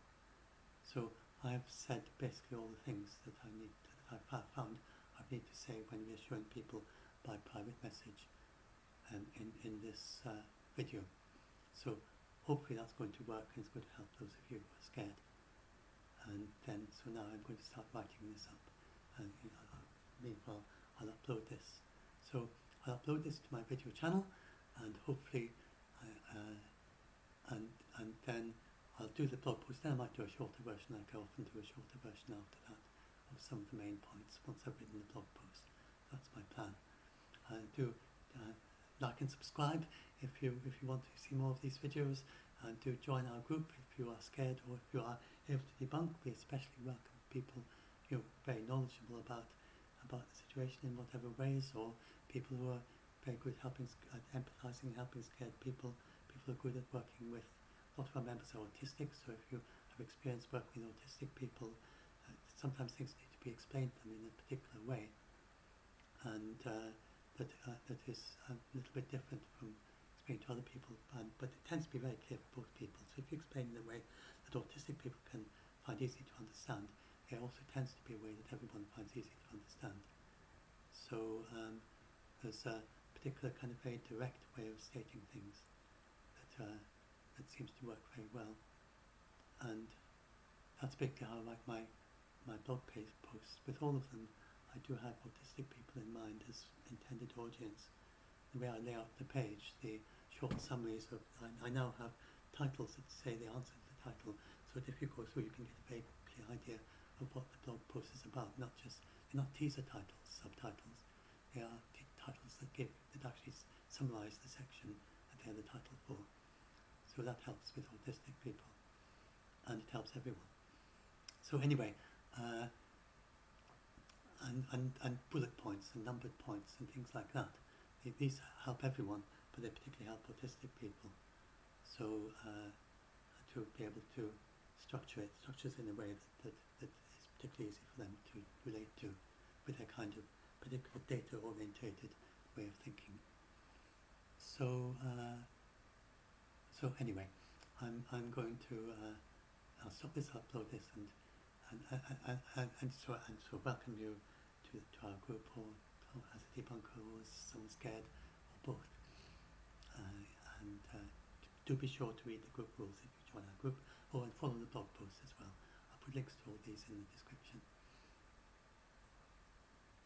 So I've said basically all the things that I've found I need to say when reassuring people by private message in this video. So hopefully that's going to work and it's going to help those of you who are scared. And then, so now I'm going to start writing this up, and meanwhile I'll upload this. So I'll upload this to my video channel, and hopefully, and then I'll do the blog post. Then I might do a shorter version, like I often do a shorter version after that, of some of the main points once I've written the blog post. That's my plan. Do like and subscribe if you want to see more of these videos, and do join our group if you are scared, or if you are able to debunk. We especially welcome people very knowledgeable about the situation in whatever ways, or people who are very good at empathising, helping scared people. People who are good at working with. A lot of our members are autistic, so if you have experience working with autistic people, sometimes things need to be explained to them in a particular way, and that is a little bit different from explaining to other people, but it tends to be very clear for both people. So if you explain in a way that autistic people can find easy to understand, it also tends to be a way that everyone finds easy to understand. So there's a particular kind of very direct way of stating things that seems to work very well, and that's basically how I write my blog posts. With all of them, I do have autistic people in mind as intended audience. The way I lay out the page, the short summaries of, I now have titles that say the answer to the title, so that if you go through you can get a very clear idea of what the blog post is about. They're not teaser titles, subtitles. They are titles that actually summarise the section that they're the title for. So that helps with autistic people, and it helps everyone. So anyway, and bullet points and numbered points and things like that. These help everyone, but they particularly help autistic people. So to be able to structures in a way that is particularly easy for them to relate to, with their kind of particular data-orientated way of thinking. So anyway, I'm going to I'll stop this, upload this, and so welcome you to our group, or as a debunker, or as someone scared, or both. And do be sure to read the group rules if you join our group, and follow the blog post as well. I'll put links to all these in the description.